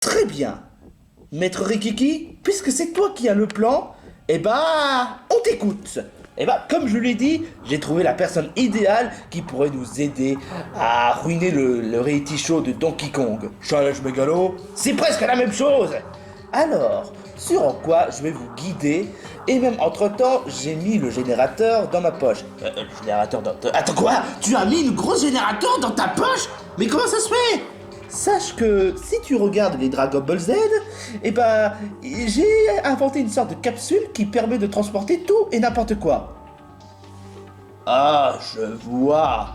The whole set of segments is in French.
Très bien. Maître Rikiki, puisque c'est toi qui as le plan, on t'écoute. Comme je l'ai dit, j'ai trouvé la personne idéale qui pourrait nous aider à ruiner le reality show de Donkey Kong. Challenge Mégalo, c'est presque la même chose. Alors, sur en quoi je vais vous guider, et même entre-temps, j'ai mis le générateur dans ma poche. Le générateur dans... Attends quoi? Tu as mis une grosse générateur dans ta poche? Mais comment ça se fait? Sache que si tu regardes les Dragon Ball Z, j'ai inventé une sorte de capsule qui permet de transporter tout et n'importe quoi. Ah, je vois.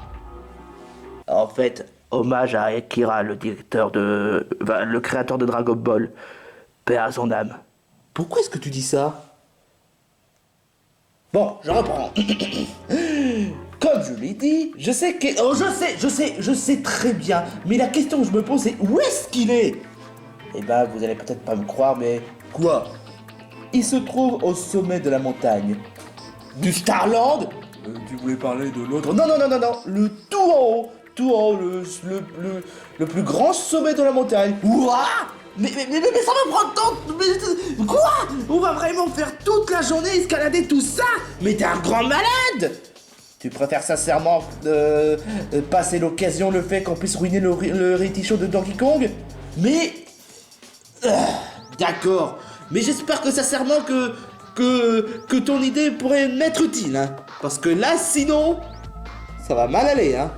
En fait, hommage à Akira, le créateur de Dragon Ball. Paix à son âme. Pourquoi est-ce que tu dis ça? Bon, je reprends. Comme je l'ai dit, je sais que... Oh, je sais très bien. Mais la question que je me pose, c'est où est-ce qu'il est? Vous allez peut-être pas me croire, mais... Quoi? Il se trouve au sommet de la montagne. Du Starland? Tu voulais parler de l'autre? Non, non, non, non, non. Le tout en haut, le plus grand sommet de la montagne. Ouah! Mais ça va prendre tant... Quoi? On va vraiment faire toute la journée escalader tout ça? Mais t'es un grand malade! Tu préfères sincèrement passer l'occasion, le fait qu'on puisse ruiner le reality show de Donkey Kong? Mais... d'accord. Mais j'espère que sincèrement que ton idée pourrait m'être utile, hein. Parce que là, sinon, ça va mal aller, hein.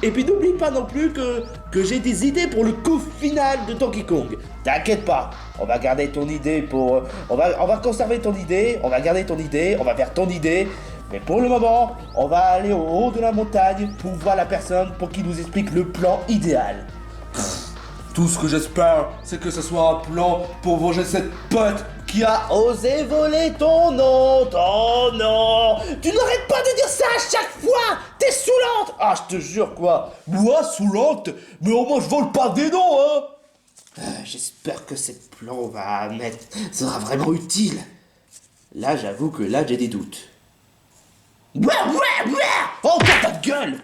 Et puis n'oublie pas non plus que j'ai des idées pour le coup final de Donkey Kong. T'inquiète pas, on va garder ton idée pour... On va conserver ton idée, on va garder ton idée, on va faire ton idée. Mais pour le moment, on va aller au haut de la montagne pour voir la personne pour qu'il nous explique le plan idéal. Tout ce que j'espère, c'est que ce soit un plan pour venger cette pote qui a osé voler ton nom, ton nom. Tu n'arrêtes pas de dire ça à chaque fois. T'es saoulante. Ah, je te jure quoi. Moi, saoulante? Mais au moins je vole pas des noms, hein. J'espère que cette plan sera vraiment utile. Là, j'avoue que là, j'ai des doutes. Oh, ta gueule.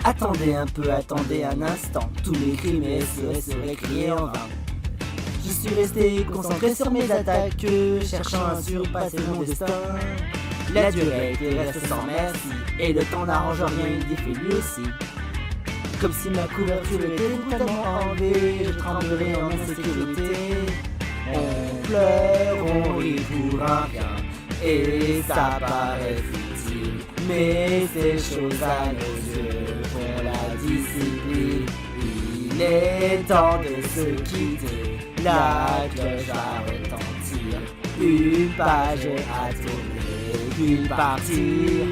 Attendez un instant, tous les crimes et SOS seraient criés en vain. Je suis resté concentré sur mes attaques, cherchant à surpasser mon destin. La durée reste sans merci, et le temps n'arrange rien, il défait lui aussi. Comme si ma couverture était brutalement enlevée, je tremblerais en insécurité. On pleure, on rit pour un rien, et ça paraît futile. Mais ces choses à nos yeux font la discipline. Il est temps de se quitter, la cloche va retentir. Une page à tourner, puis partir.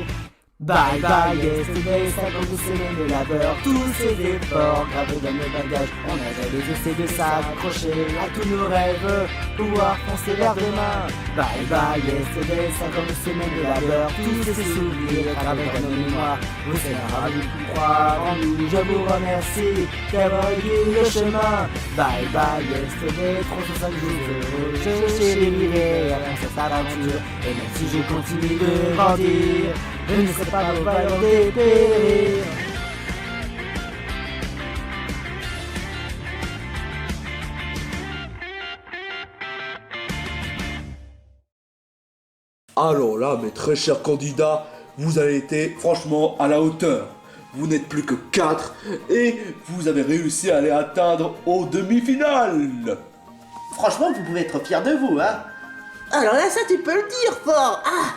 Bye bye yesterday, 52 semaines de labeur, tous ces efforts gravés dans nos bagages. On avait les essais de s'accrocher à tous nos rêves, pouvoir foncer vers demain. Bye bye yesterday, 52 semaines de labeur, tous ces souvenirs gravés dans nos mémoires. Vous êtes ravis de croire en nous, je vous remercie d'avoir aiguillé le chemin. Bye bye yesterday, 35 jours heureux, je chérirai avant cette aventure. Et même si je continue de grandir, je ne sais pas nos valeurs dépérir. Alors là, mes très chers candidats, vous avez été franchement à la hauteur. Vous n'êtes plus que 4 et vous avez réussi à aller atteindre aux demi-finales. Franchement, vous pouvez être fiers de vous, hein. Alors là, ça tu peux le dire fort. Ah,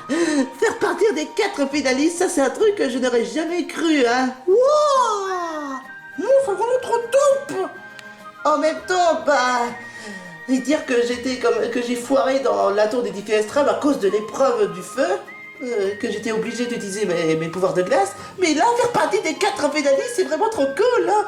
faire partir des 4 finalistes, ça c'est un truc que je n'aurais jamais cru, hein. Wouah, ça va trop top. En même temps, et dire que que j'ai foiré dans la tour des défis extrêmes à cause de l'épreuve du feu, que j'étais obligé d'utiliser mes pouvoirs de glace, mais là, faire partie des 4 finalistes, c'est vraiment trop cool, hein.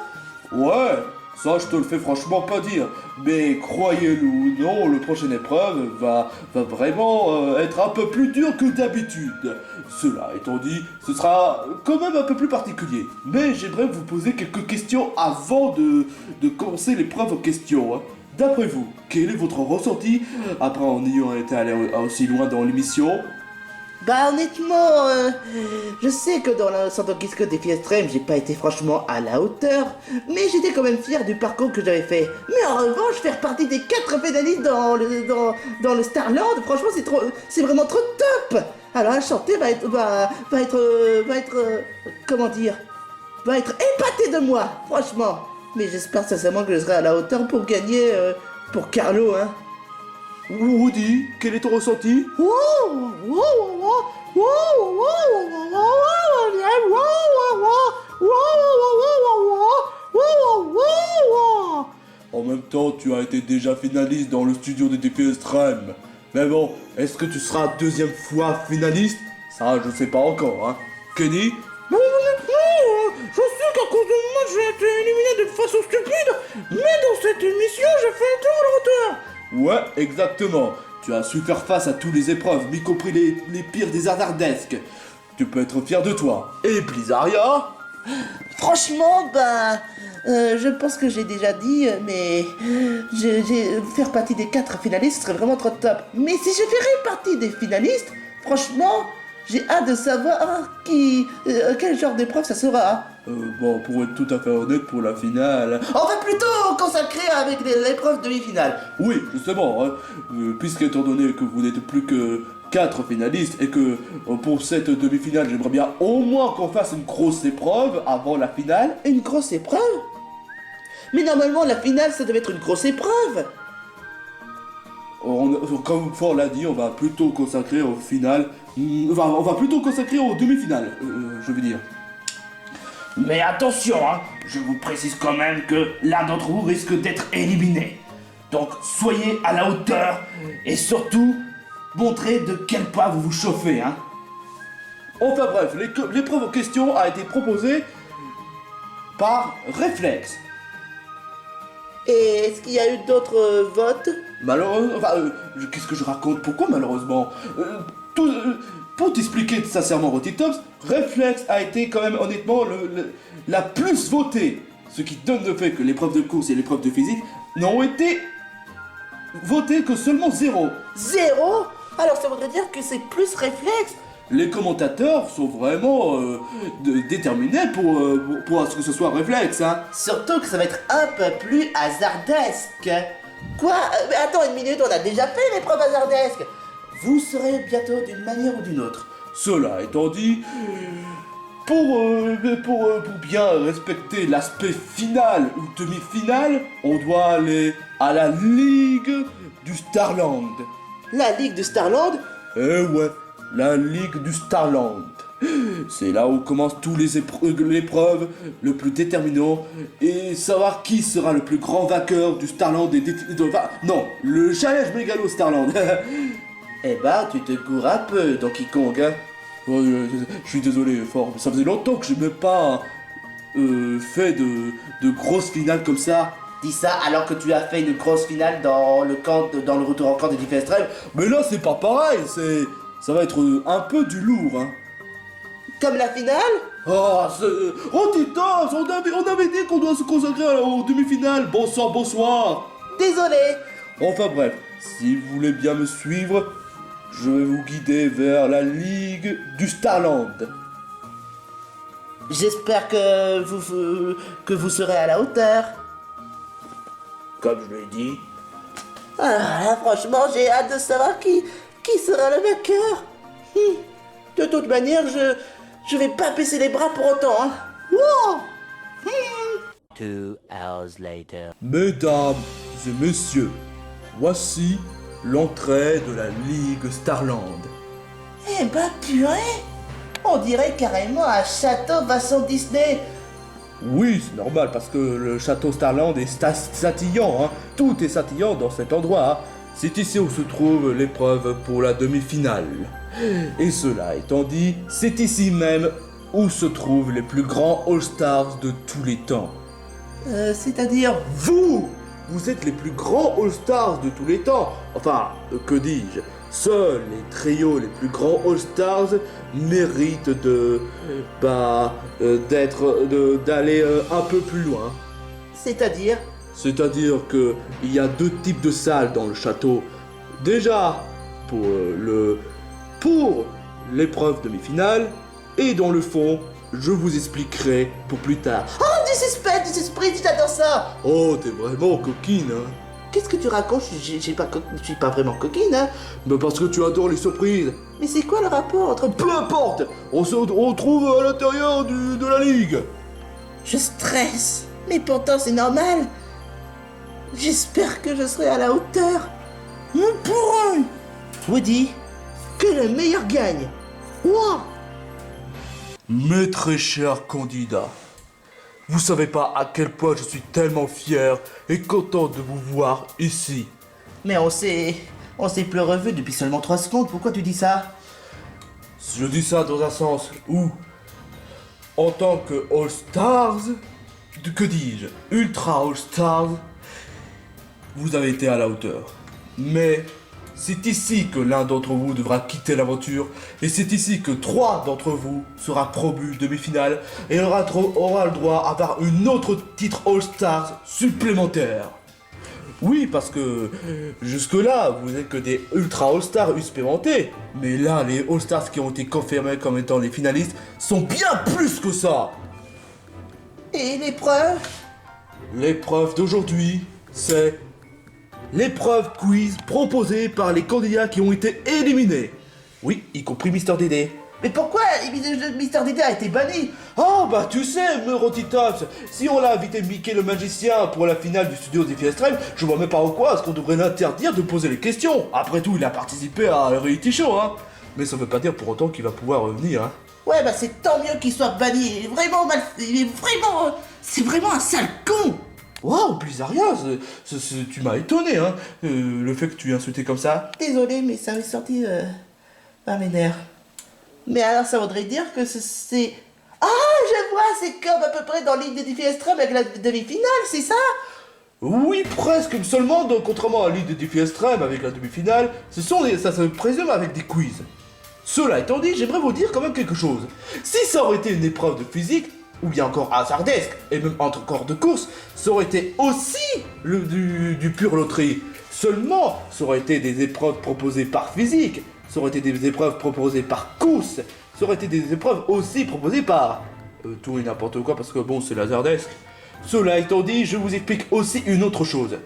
Ouais, ça je te le fais franchement pas dire. Mais croyez-le ou non, le prochaine épreuve va vraiment être un peu plus dur que d'habitude. Cela étant dit, ce sera quand même un peu plus particulier. Mais j'aimerais vous poser quelques questions avant de commencer l'épreuve en question, hein. D'après vous, quel est votre ressenti après en ayant été allé aussi loin dans l'émission? Bah honnêtement, je sais que dans le centre Kisko Défi Extrême, j'ai pas été franchement à la hauteur, mais j'étais quand même fier du parcours que j'avais fait. Mais en revanche, faire partie des 4 pénalistes dans le Starland, franchement c'est vraiment trop top. Alors la chanter va être comment dire, va être épaté de moi, franchement. Mais j'espère sincèrement que je serai à la hauteur pour gagner pour Carlo, hein. Woody, quel est ton ressenti? En même temps, tu as été déjà finaliste dans le studio des défis extrêmes. Mais bon, est-ce que tu seras deuxième fois finaliste? Ça, je sais pas encore, hein. Kenny? Non, honnêtement, je sais qu'à cause de moi, j'ai été éliminé de façon stupide, mais dans cette émission, j'ai fait le tour à la hauteur. Ouais, exactement. Tu as su faire face à toutes les épreuves, y compris les pires des Hazardesques. Tu peux être fier de toi. Et Blizzaria? Franchement, je pense que j'ai déjà dit, mais faire partie des 4 finalistes serait vraiment trop top. Mais si je ferais partie des finalistes, franchement, j'ai hâte de savoir quel genre d'épreuve ça sera. Bon, pour être tout à fait honnête, pour la finale... On va plutôt consacrer avec l'épreuve demi-finale. Oui, justement, hein, puisqu'étant donné que vous n'êtes plus que 4 finalistes et que pour cette demi-finale, j'aimerais bien au moins qu'on fasse une grosse épreuve avant la finale. Une grosse épreuve? Mais normalement, la finale, ça devait être une grosse épreuve. Comme Fort l'a dit, on va plutôt consacrer au final... Enfin, on va plutôt consacrer aux demi-finales, je veux dire. Mais attention, hein, je vous précise quand même que l'un d'entre vous risque d'être éliminé. Donc soyez à la hauteur et surtout montrez de quel pas vous vous chauffez, hein. Enfin bref, l'épreuve en question a été proposée par Réflexe. Et est-ce qu'il y a eu d'autres votes? Malheureusement... Enfin, qu'est-ce que je raconte? Pourquoi malheureusement? Pour t'expliquer sincèrement, Rotitops, Réflexe a été quand même honnêtement la plus votée. Ce qui donne le fait que l'épreuve de course et l'épreuve de physique n'ont été votées que seulement 0. 0? Alors ça voudrait dire que c'est plus Réflexe? Les commentateurs sont vraiment déterminés pour ce que ce soit Réflexe, hein. Surtout que ça va être un peu plus hasardesque. Quoi? Mais attends une minute, on a déjà fait l'épreuve hasardesque. Vous serez bientôt d'une manière ou d'une autre. Cela étant dit, pour bien respecter l'aspect final ou demi-finale, on doit aller à la Ligue du Starland. La Ligue du Starland? Eh ouais, la Ligue du Starland. C'est là où commencent tous l'épreuve, le plus déterminant, et savoir qui sera le plus grand vainqueur du Starland non, le challenge mégalo Starland. Eh bah, tu te gourres un peu, Donkey Kong, hein. Je suis désolé, Fort, ça faisait longtemps que je n'ai pas fait de grosses finales comme ça. Dis ça alors que tu as fait une grosse finale dans le retour en camp des défis extrêmes. Mais là, c'est pas pareil, ça va être un peu du lourd, hein. Comme la finale? Oh, Titan, on avait dit qu'on doit se consacrer aux demi-finales. Bonsoir, bonsoir. Désolé. Enfin bref, si vous voulez bien me suivre, je vais vous guider vers la Ligue du Starland. J'espère que vous serez à la hauteur. Comme je l'ai dit. Ah, là, franchement, j'ai hâte de savoir qui sera le vainqueur. De toute manière, je vais pas baisser les bras pour autant, hein. Wow. 2 hours later. Mesdames et messieurs, voici l'entrée de la Ligue Starland. Eh ben, purée, on dirait carrément un château façon Disney. Oui, c'est normal parce que le château Starland est scintillant, hein. Tout est scintillant dans cet endroit, hein. C'est ici où se trouve l'épreuve pour la demi-finale. Et cela étant dit, c'est ici même où se trouvent les plus grands All-Stars de tous les temps. C'est-à-dire... Vous êtes les plus grands All-Stars de tous les temps. Enfin, que dis-je? Seuls les trios les plus grands All-Stars méritent d'aller un peu plus loin. C'est-à-dire... C'est-à-dire que il y a 2 types de salles dans le château. Déjà, pour l'épreuve demi-finale, et dans le fond, je vous expliquerai pour plus tard. Oh, du suspense, j'adore ça. Oh, t'es vraiment coquine, hein. Qu'est-ce que tu racontes? Je suis pas vraiment coquine, hein. Mais parce que tu adores les surprises. Mais c'est quoi le rapport entre... Peu importe, on se retrouve à l'intérieur de la ligue. Je stresse, mais pourtant c'est normal. J'espère que je serai à la hauteur. Mon pourri. Woody, que le meilleur gagne. Ouah. Mes très chers candidats, vous savez pas à quel point je suis tellement fier et content de vous voir ici. Mais on s'est plus revus depuis seulement 3 secondes, pourquoi tu dis ça? Je dis ça dans un sens où, en tant que All-Stars, que dis-je, Ultra All-Stars, vous avez été à la hauteur. Mais c'est ici que l'un d'entre vous devra quitter l'aventure, et c'est ici que 3 d'entre vous sera promu demi-finale et aura le droit à avoir une autre titre All-Stars supplémentaire. Oui, parce que jusque-là, vous n'êtes que des Ultra All-Stars expérimentés, mais là, les All-Stars qui ont été confirmés comme étant les finalistes sont bien plus que ça. Et l'épreuve? L'épreuve d'aujourd'hui, c'est l'épreuve quiz proposée par les candidats qui ont été éliminés. Oui, y compris Mister Dédé. Mais pourquoi Mister Dédé a été banni? Oh bah tu sais, Meuroti Tops, si on l'a invité Mickey le magicien pour la finale du studio Défi Extrême, je vois même pas en quoi est-ce qu'on devrait l'interdire de poser les questions. Après tout, il a participé à la reality show, hein. Mais ça veut pas dire pour autant qu'il va pouvoir revenir, hein. Ouais, bah c'est tant mieux qu'il soit banni. Il est vraiment mal... C'est vraiment un sale con. Waouh, Blizzardia, tu m'as étonné, hein, le fait que tu aies insulté comme ça. Désolé, mais ça m'est sorti par mes nerfs. Mais alors ça voudrait dire que c'est... Ah, je vois, c'est comme à peu près dans Ligue des défis extrêmes avec la demi-finale, c'est ça? Oui, presque, seulement, donc, contrairement à la Ligue des défis extrêmes avec la demi-finale, ça se présume avec des quiz. Cela étant dit, j'aimerais vous dire quand même quelque chose. Si ça aurait été une épreuve de physique, ou bien encore hasardesque, et même encore de course, ça aurait été aussi du pur loterie. Seulement, ça aurait été des épreuves proposées par physique, ça aurait été des épreuves proposées par course, ça aurait été des épreuves aussi proposées par... tout et n'importe quoi, parce que bon, c'est hasardesque. Cela étant dit, je vous explique aussi une autre chose.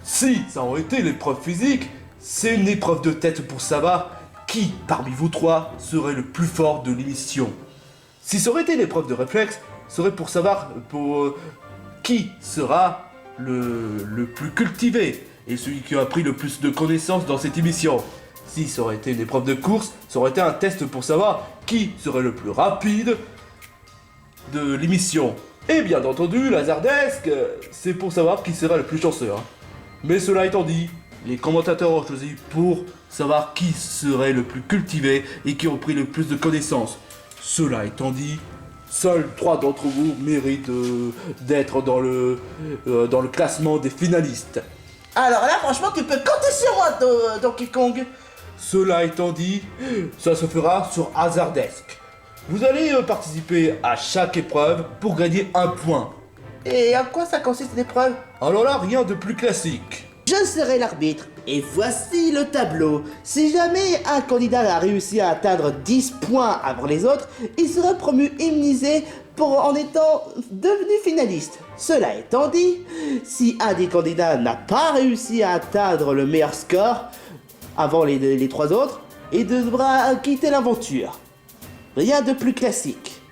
Si ça aurait été l'épreuve physique, c'est une épreuve de tête pour savoir qui, parmi vous 3, serait le plus fort de l'émission. Si ça aurait été l'épreuve de réflexe, ce serait pour savoir qui sera le plus cultivé et celui qui a pris le plus de connaissances dans cette émission. Si ça aurait été une épreuve de course, ça aurait été un test pour savoir qui serait le plus rapide de l'émission. Et bien entendu, Lazardesque, c'est pour savoir qui sera le plus chanceux. Hein. Mais cela étant dit, les commentateurs ont choisi pour savoir qui serait le plus cultivé et qui ont pris le plus de connaissances. Cela étant dit, seuls 3 d'entre vous méritent d'être dans le classement des finalistes. Alors là, franchement, tu peux compter sur moi, Donkey Kong. Cela étant dit, ça se fera sur Hazardesque. Vous allez participer à chaque épreuve pour gagner 1 point. Et en quoi ça consiste l'épreuve? Alors là, rien de plus classique. Je serai l'arbitre, et voici le tableau. Si jamais un candidat a réussi à atteindre 10 points avant les autres, il sera promu immunisé en étant devenu finaliste. Cela étant dit, si un des candidats n'a pas réussi à atteindre le meilleur score avant les 3 autres, il devra quitter l'aventure. Rien de plus classique.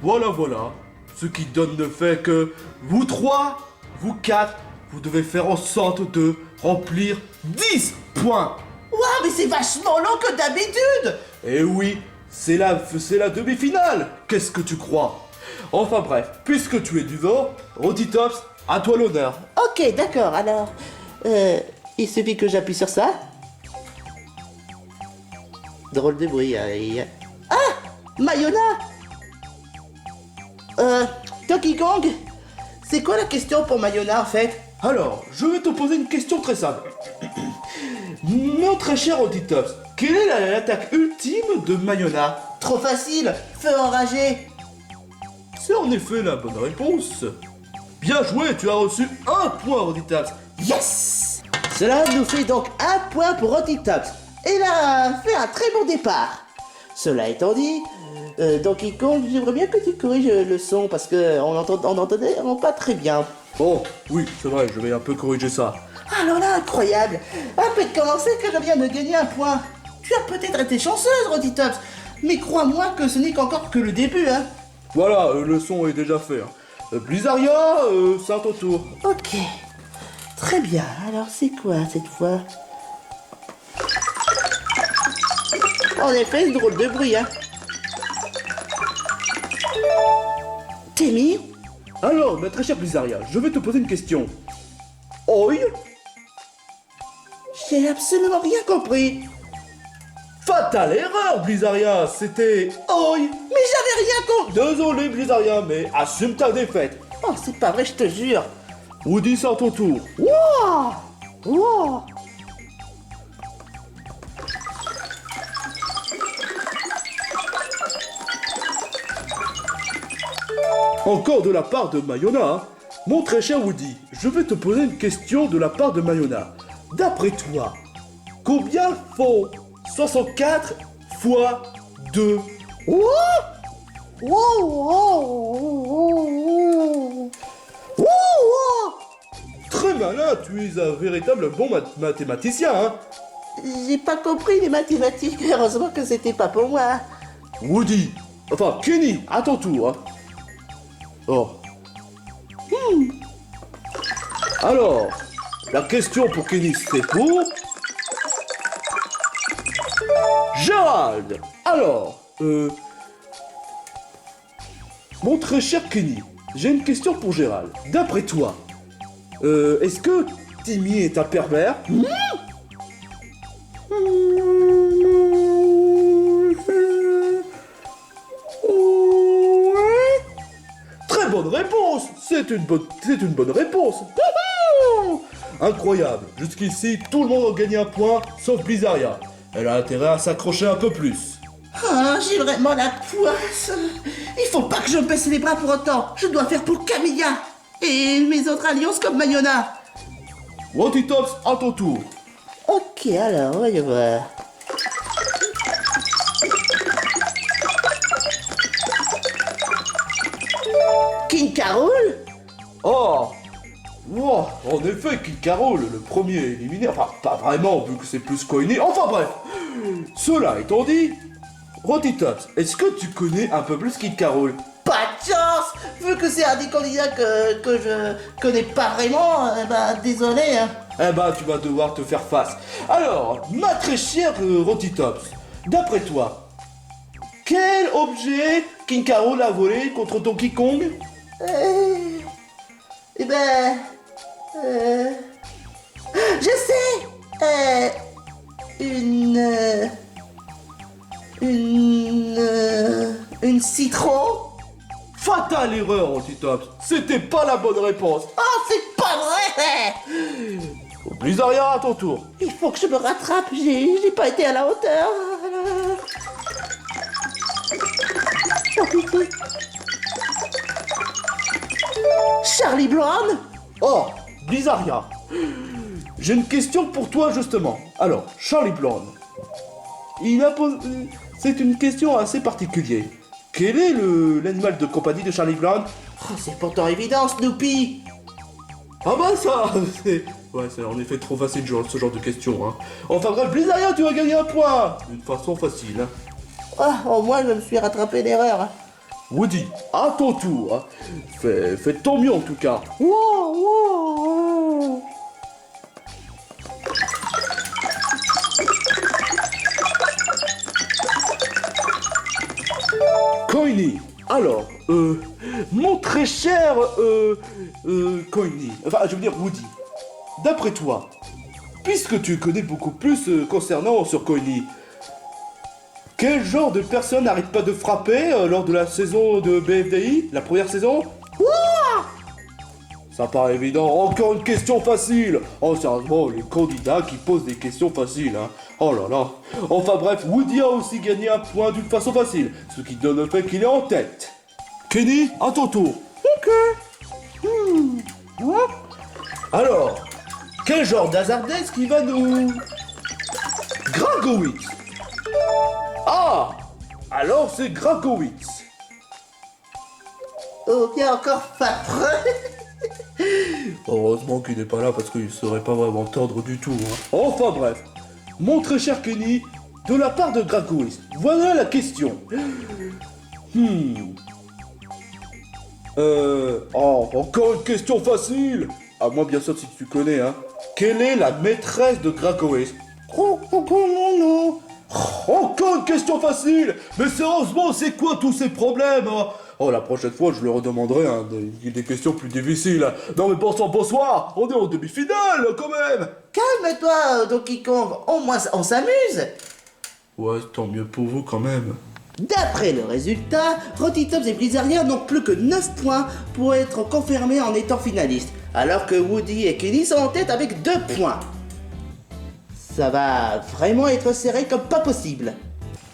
Voilà, ce qui donne le fait que vous 3, vous 4, vous devez faire en sorte de remplir 10 points. Waouh, mais c'est vachement long que d'habitude. Eh oui, c'est la demi-finale. Qu'est-ce que tu crois? Enfin bref, puisque tu es du vent, Rotitops, à toi l'honneur. Ok, d'accord, alors... il suffit que j'appuie sur ça. Drôle de bruit. Ah, Mayona. Donkey Kong, c'est quoi la question pour Mayona en fait? Alors, je vais te poser une question très simple. Mon très cher Rotitops, quelle est l'attaque ultime de Mayona? Trop facile, feu enragé. C'est en effet la bonne réponse. Bien joué, tu as reçu 1 point, Rotitops. Yes. Cela nous fait donc 1 point pour Rotitops. Elle a fait un très bon départ. Cela étant dit, Donkey Kong, j'aimerais bien que tu corriges le son parce que on entendait pas très bien. Oh, oui, c'est vrai, je vais un peu corriger ça. Alors là, incroyable. À peine commencé que je viens de gagner un point. Tu as peut-être été chanceuse, Rotitops, mais crois-moi que ce n'est qu'encore que le début, hein. Voilà, le son est déjà fait. Blizzardia, c'est à ton tour. Ok. Très bien. Alors c'est quoi cette fois? En effet, ce drôle de bruit, hein. Timmy? Alors, ma très chère Blizzardia, je vais te poser une question. Oi? J'ai absolument rien compris. Fatale erreur, Blizzardia, c'était Oi. Mais j'avais rien compris. Désolé, Blizzardia, mais assume ta défaite. Oh, c'est pas vrai, je te jure. Woody, c'est à ton tour. Wow! Wow! Encore de la part de Mayona, hein. Mon très cher Woody, je vais te poser une question de la part de Mayona. D'après toi, combien font 64 fois 2? Wow! Wow! Wow! Wow! Très malin, tu es un véritable bon mathématicien, hein. J'ai pas compris les mathématiques, heureusement que c'était pas pour moi. Woody, enfin Kenny, à ton tour, hein. Oh. Alors, la question pour Kenny, c'est pour... Gérald. Alors, mon très cher Kenny, j'ai une question pour Gérald. D'après toi, est-ce que Timmy est un pervers? Très bonne réponse. C'est une bonne réponse. Incroyable. Jusqu'ici, tout le monde a gagné un point, sauf Blizzardia. Elle a intérêt à s'accrocher un peu plus. Ah, j'ai vraiment la poisse. Il faut pas que je baisse les bras pour autant. Je dois faire pour Camilla. Et mes autres alliances comme Mayona. Rotitops, à ton tour. Ok, alors, voyons voir. King Carol? Oh, wow, en effet, Kid Carol, le premier éliminé, enfin, pas vraiment, vu que c'est plus Coiny. Enfin bref, cela étant dit, Rotitops, est-ce que tu connais un peu plus Kid Carol? Pas de chance. Vu que c'est un des candidats que je connais pas vraiment, désolé, hein. Eh ben, tu vas devoir te faire face. Alors, ma très chère Rotitops, d'après toi, quel objet King Carol a volé contre Donkey Kong? Je sais. Une citron. Fatale erreur, Rotitops. C'était pas la bonne réponse. Oh, c'est pas vrai. Blizzardia, à ton tour. Il faut que je me rattrape. J'ai pas été à la hauteur. Oh, pitié. Charlie Brown? Oh, Blizzardia. J'ai une question pour toi, justement. Alors, Charlie Brown. C'est une question assez particulière. Quel est l'animal de compagnie de Charlie Brown? Oh, c'est pourtant évident, Snoopy. Ah bah ça, c'est en effet trop facile ce genre de questions, hein. Enfin bref, Blizzardia, tu vas gagner un point. D'une façon facile, hein. Ah, au moins je me suis rattrapé l'erreur. Hein. Woody, à ton tour, hein. Fais de ton mieux en tout cas. Wow, wow. Coiny, alors, mon très cher, Coiny, enfin, je veux dire Woody, d'après toi, puisque tu connais beaucoup plus concernant sur Coiny, quel genre de personne n'arrête pas de frapper lors de la saison de BFDI, la première saison? Ça paraît évident. Encore une question facile. Oh, sérieusement, les candidats qui posent des questions faciles, hein. Oh là là. Enfin bref, Woody a aussi gagné un point d'une façon facile, ce qui donne le fait qu'il est en tête. Kenny, à ton tour. Ok. Alors, quel genre d'hazardesse qui va nous... Grangowitz. Ah, alors c'est Grakowitz. Oh, bien encore Fapre. Heureusement qu'il n'est pas là parce qu'il serait pas vraiment tendre du tout. Hein. Enfin bref, mon très cher Kenny, de la part de Grakowitz, voilà la question. Encore une question facile. À moi bien sûr si tu connais, hein. Quelle est la maîtresse de Grakowitz? Non. Encore une question facile. Mais sérieusement, c'est quoi tous ces problèmes, hein? Oh, la prochaine fois, je lui redemanderai hein, des questions plus difficiles. Non mais bonsoir, on est en demi-finale quand même. Calme-toi, Donkey Kong. Au moins, on s'amuse. Ouais, tant mieux pour vous quand même. D'après le résultat, Rottitops et Blizzardia n'ont plus que 9 points pour être confirmés en étant finalistes, alors que Woody et Kenny sont en tête avec 2 points. Ça va vraiment être serré comme pas possible.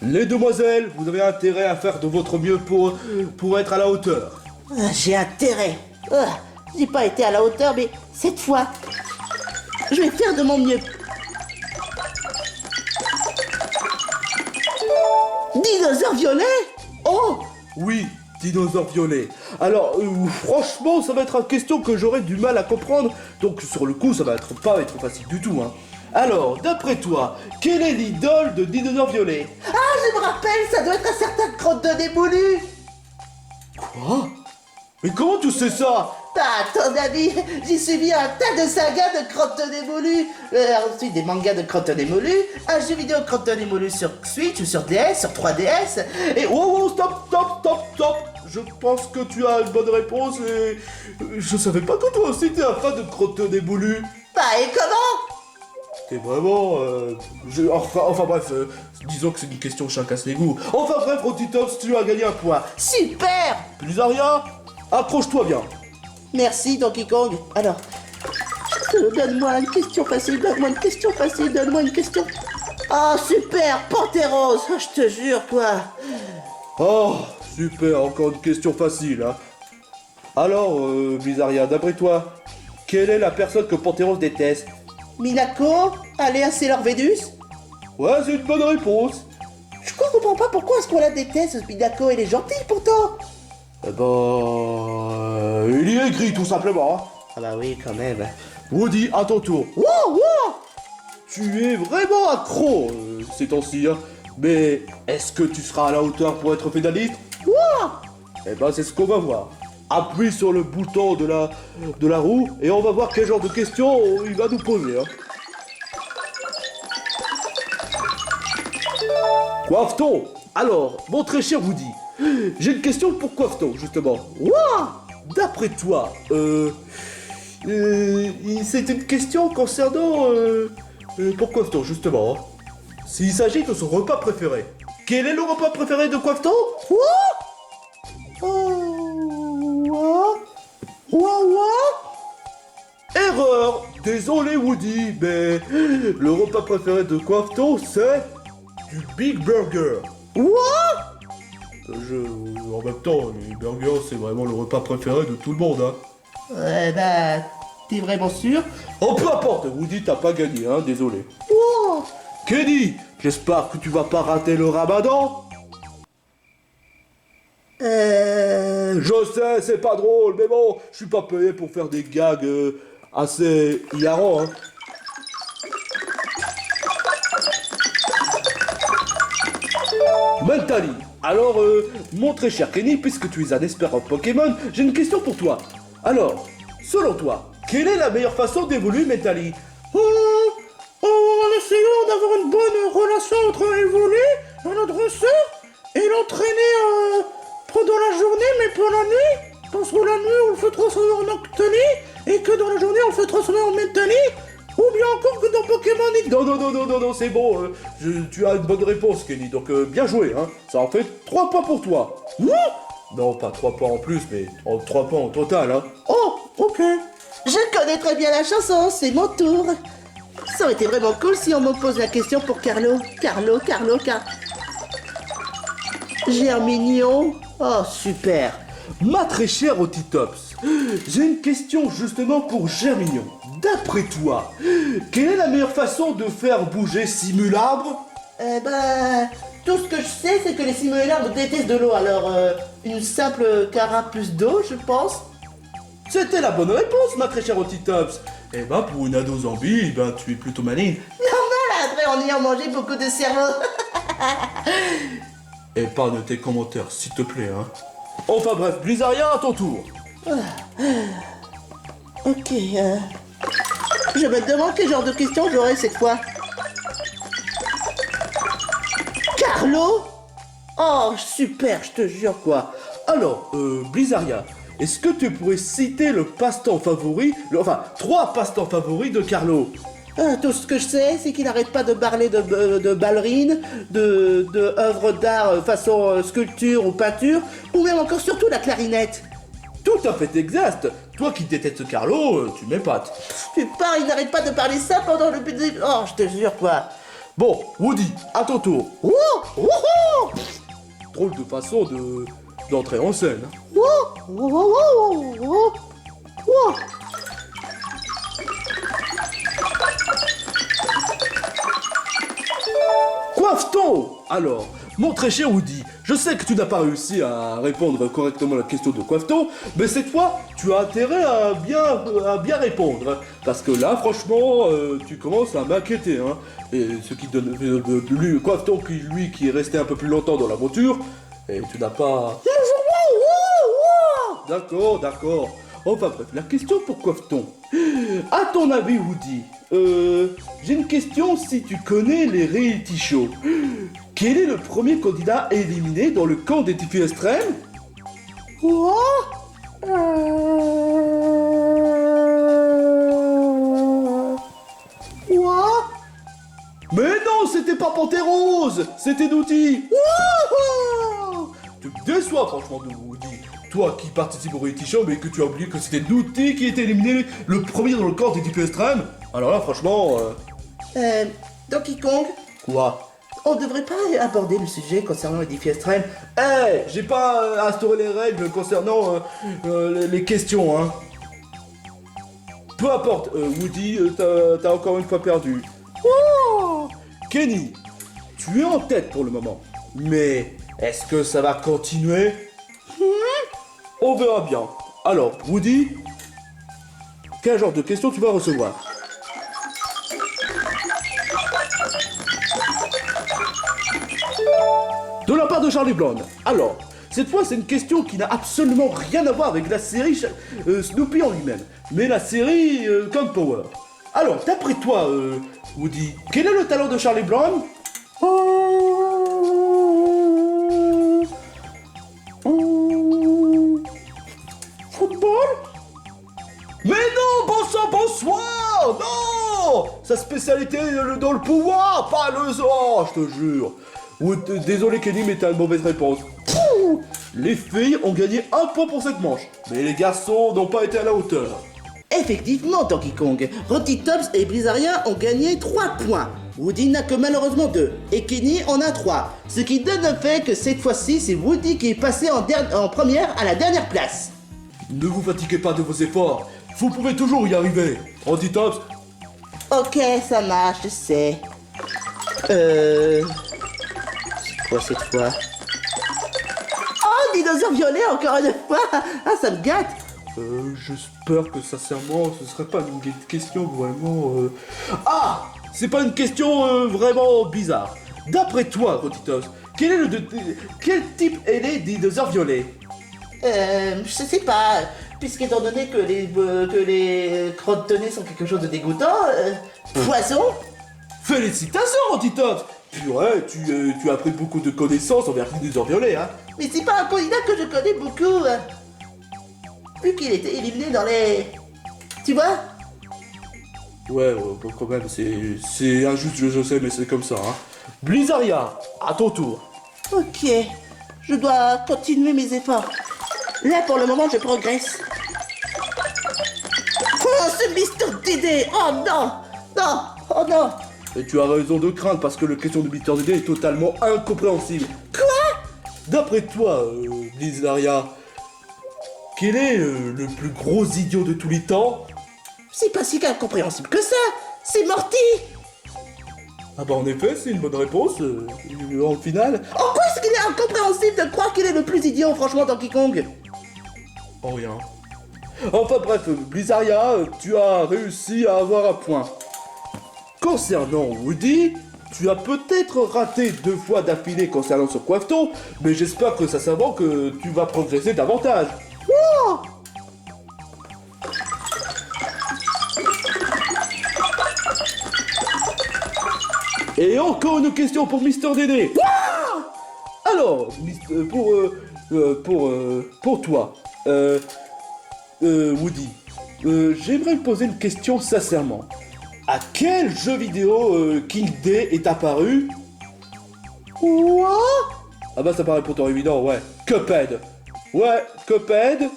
Les demoiselles, vous avez intérêt à faire de votre mieux pour être à la hauteur. J'ai intérêt. J'ai pas été à la hauteur, mais cette fois, je vais faire de mon mieux. Dinosaure violet? Oh! Oui, dinosaure violet. Alors, franchement, ça va être une question que j'aurai du mal à comprendre, donc sur le coup, ça va pas être facile du tout, hein. Alors, d'après toi, quelle est l'idole de dinosaure violet? Ah, je me rappelle, ça doit être un certain crotte de démoulu. Quoi? Mais comment tu sais ça? Bah, à ton avis, j'ai suivi un tas de sagas de crotte de démoulu. Ensuite, des mangas de crotte de démoulu, un jeu vidéo crotte de démoulu sur Switch ou sur DS, sur 3DS, et... Oh, stop. Je pense que tu as une bonne réponse et... Je savais pas que toi aussi t'es un fan de crotte démoulu. Bah, et comment? T'es vraiment... Enfin bref, disons que c'est une question chacun ses goûts. Enfin bref, Rottitops, tu as gagné un point. Super! Blizzardia, accroche-toi bien. Merci, Donkey Kong. Alors, donne-moi une question facile, donne-moi une question. Oh, super, Panthéros, oh, je te jure, quoi. Oh, super, encore une question facile, hein. Alors, Blizzardia, d'après toi, quelle est la personne que Panthéros déteste? Minako, Aléa Sailor Vénus? Ouais, c'est une bonne réponse. Je comprends pas pourquoi est-ce qu'on la déteste, ce Minako, elle est gentille pourtant. Eh ben... il y est écrit, tout simplement, hein. Ah bah oui, quand même. Woody, à ton tour. Wow! Tu es vraiment accro ces temps-ci, hein. Mais est-ce que tu seras à la hauteur pour être finaliste? Wow! Eh ben c'est ce qu'on va voir. Appuie sur le bouton de la roue et on va voir quel genre de questions il va nous poser. Hein. Coiffeton. Alors, mon très cher Woody, j'ai une question pour Coiffeton, justement. Wow! D'après toi, c'est une question concernant... pour Coiffeton, justement. Hein. S'il s'agit de son repas préféré. Quel est le repas préféré de Coiffeton? Erreur. Désolé Woody, mais le repas préféré de Coiffeton, c'est du Big Burger. En même temps, les burgers, c'est vraiment le repas préféré de tout le monde, hein. Bah, t'es vraiment sûr? Oh, peu importe, Woody, t'as pas gagné, hein, désolé. Kenny, j'espère que tu vas pas rater le ramadan. Je sais, c'est pas drôle, mais bon, je suis pas payé pour faire des gags assez hilarants, hein. Mentally, alors, mon très cher Kenny, puisque tu es un expert en Pokémon, j'ai une question pour toi. Alors, selon toi, quelle est la meilleure façon d'évoluer Mentally? En essayant d'avoir une bonne relation entre un évolué, un dresseur, et l'entraîner pendant la journée, mais pas la nuit. Parce que la nuit, on le fait transformer en Octony, et que dans la journée, on le fait transformer en Mentally. Ou bien encore que dans Pokémon... Non, c'est bon, tu as une bonne réponse, Kenny, donc bien joué, hein. Ça en fait 3 points pour toi. Non, pas 3 points en plus, mais 3 points au total, hein. Oh, ok. Je connais très bien la chanson, c'est mon tour. Ça aurait été vraiment cool si on me pose la question pour Carlo. Germignon. Oh, super. Ma très chère Rottitops, j'ai une question justement pour Germignon. D'après toi, quelle est la meilleure façon de faire bouger Simulabre? Tout ce que je sais, c'est que les simulateurs détestent de l'eau, alors une simple carapace d'eau, je pense. C'était la bonne réponse, ma très chère Otitops. Eh ben, pour une ado zombie, ben, tu es plutôt maligne. Normal, après en ayant mangé beaucoup de cerveau. Épargne tes commentaires, s'il te plaît, hein. Enfin bref, Blizzardia, à ton tour. Ok, je me demande quel genre de questions j'aurai cette fois. Carlo? Oh, super, je te jure, quoi. Alors, Blizzardia, est-ce que tu pourrais citer le passe-temps favori, enfin, 3 passe-temps favoris de Carlo? Tout ce que je sais, c'est qu'il n'arrête pas de parler de ballerines, de œuvres d'art façon sculpture ou peinture, ou même encore surtout la clarinette. Tout à fait exact. Toi qui détestes Carlo, tu m'épates. Putain, il n'arrête pas de parler ça pendant le... Oh, je te jure, quoi. Bon, Woody, à ton tour. Wouh! Wouhou! Drôle de façon d'entrer en scène. Wouh! Wouh! Wouh! Wouh! Coiffe-t-on? Alors, mon très cher Woody, je sais que tu n'as pas réussi à répondre correctement à la question de coiffe-t-on, mais cette fois, tu as intérêt à bien répondre. Parce que là, franchement, tu commences à m'inquiéter, hein. Et ce qui donne lui, coiffe-t-on qui est resté un peu plus longtemps dans l'aventure, et tu n'as pas... D'accord, d'accord. Enfin bref, la question pour coiffe-t-on. À ton avis, Woody, j'ai une question si tu connais les reality shows. Quel est le premier candidat éliminé dans le camp des défis extrêmes? Quoi? Quoi? Mais non, c'était pas Pantérose, c'était Douty. Wouhou! Tu me déçois franchement de Woody. Toi qui participes au reality show mais que tu as oublié que c'était Douty qui était éliminé le premier dans le camp des défis extrêmes. Alors là franchement... Donkey Kong, Quoi? on devrait pas aborder le sujet concernant les défis extrêmes. J'ai pas instauré les règles concernant les questions, hein. Peu importe, Woody, t'as encore une fois perdu. Oh Kenny, tu es en tête pour le moment. Mais est-ce que ça va continuer? On verra bien. Alors, Woody, quel genre de questions tu vas recevoir? De la part de Charlie Brown. Alors, cette fois c'est une question qui n'a absolument rien à voir avec la série Snoopy en lui-même, mais la série Kung Power. Alors, d'après toi, Woody, quel est le talent de Charlie Brown? Football? Mais non, bon sang, bonsoir! Non! Sa spécialité dans le pouvoir, pas le zoo, je te jure. Désolé Kenny, mais t'as une mauvaise réponse. Pouh, les filles ont gagné 1 point pour cette manche, mais les garçons n'ont pas été à la hauteur. Effectivement, Donkey Kong, Rotitops et Blizzardia ont gagné 3 points. Woody n'a que malheureusement 2, et Kenny en a 3. Ce qui donne le fait que cette fois-ci, c'est Woody qui est passé en première à la dernière place. Ne vous fatiguez pas de vos efforts, vous pouvez toujours y arriver. Rotitops, Ok, ça marche, je sais. C'est quoi cette fois? Oh, dinosaure violet encore une fois. Ah, ça me gâte. j'espère que sincèrement ce serait pas une question vraiment... Ah, c'est pas une question vraiment bizarre. D'après toi, Rotitops, quel type est les dinosaures violets? Je sais pas, puisqu'étant donné que les crottes de nez sont quelque chose de dégoûtant, poisson? Félicitations, Rotitops! Purée, tu as pris beaucoup de connaissances envers les dinosaures violets, hein? Mais c'est pas un candidat que je connais beaucoup, vu qu'il était éliminé dans les... Tu vois? Ouais, bon, quand même, c'est injuste, je sais, mais c'est comme ça, hein. Blizzardia, à ton tour. Ok, je dois continuer mes efforts. Là, pour le moment, je progresse. Oh, ce Mister Dédé! Oh non! Non! Oh non! Et tu as raison de craindre parce que la question de Mr. Dédé est totalement incompréhensible. Quoi? D'après toi, Blizzardia, quel est le plus gros idiot de tous les temps? C'est pas si incompréhensible que ça! C'est Morty! Ah bah en effet, c'est une bonne réponse, en finale. En quoi est-ce qu'il est incompréhensible de croire qu'il est le plus idiot, franchement, Donkey Kong? En rien. Enfin bref, Blizzardia, tu as réussi à avoir un point. Concernant Woody, tu as peut-être raté 2 fois d'affilée concernant ce Quafton, mais j'espère que ça s'avère que tu vas progresser davantage. Oh! Et encore une question pour Mister Dédé. Alors, pour toi, Woody, j'aimerais te poser une question sincèrement. À quel jeu vidéo King D est apparu? Quoi? Ah bah ça paraît pourtant évident, ouais. Cuphead. Ouais, Cuphead.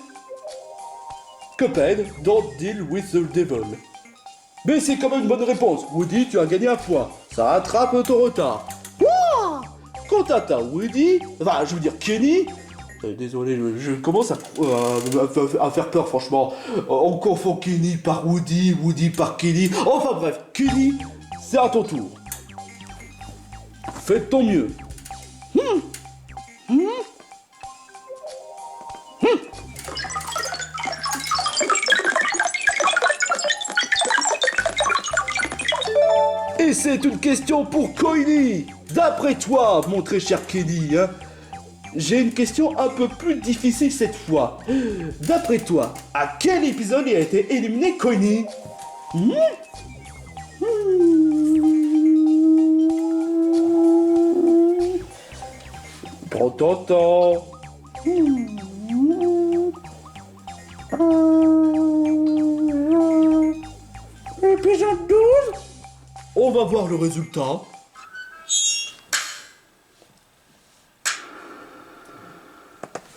Cuphead, don't deal with the devil. Mais c'est quand même une bonne réponse. Woody, tu as gagné un point. Ça rattrape ton retard. Wow! Quant à ta Woody, enfin je veux dire Kenny, désolé, je commence à faire peur franchement. On confond Kenny par Woody, Woody par Kenny. Enfin bref, Kenny, c'est à ton tour. Fais de ton mieux. Et c'est une question pour Kenny. D'après toi, mon très cher Kenny, hein, j'ai une question un peu plus difficile cette fois. D'après toi, à quel épisode il a été éliminé Kenny? Prends ton temps. Épisode 12? On va voir le résultat.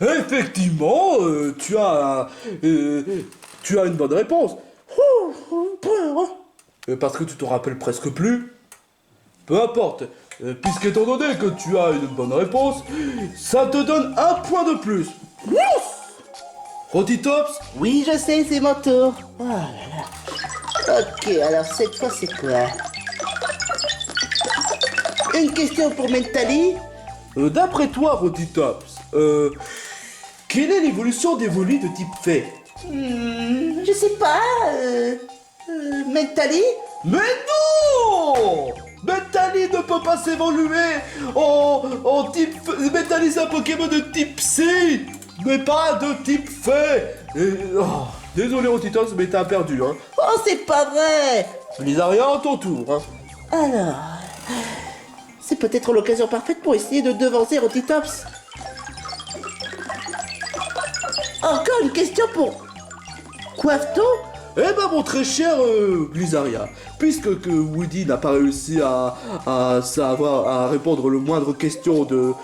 Effectivement, tu as une bonne réponse. Parce que tu te rappelles presque plus. Peu importe, puisqu'étant donné que tu as une bonne réponse, ça te donne un point de plus. Rotitops, Oui, je sais, c'est mon tour. Oh là là. Ok, alors cette fois, c'est quoi? Une question pour Mentally. d'après toi, Rotitops, quelle est l'évolution des volets de type fée? Je sais pas. Mentally? Mais non! Mentally ne peut pas s'évoluer en type... Mentally c'est un Pokémon de type C, mais pas de type fée. Désolé Rotitops, mais t'as perdu, hein. Oh, c'est pas vrai. Blizzardia, à ton tour, hein. Alors, c'est peut-être l'occasion parfaite pour essayer de devancer Rotitops. Encore une question pour Quafton? Eh ben mon très cher Blizzardia, puisque que Woody n'a pas réussi à répondre le moindre question de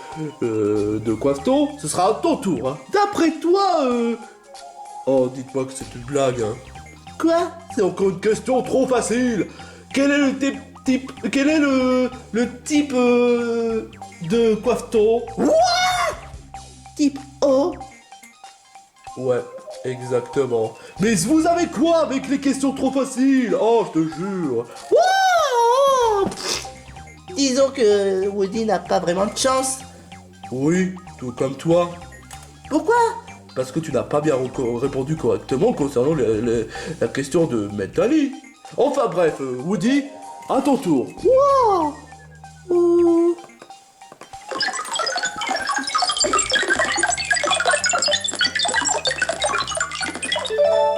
Quafton, ce sera à ton tour, hein. D'après toi, Oh, dites-moi que c'est une blague, hein. Quoi? C'est encore une question trop facile. Quel est le quel est le type de Quafton? Type O? Ouais, exactement. Mais vous avez quoi avec les questions trop faciles? Oh, je te jure. Wow! Disons que Woody n'a pas vraiment de chance. Oui, tout comme toi. Pourquoi? Parce que tu n'as pas bien répondu correctement concernant la question de Mentally. Enfin bref, Woody, à ton tour. Wow!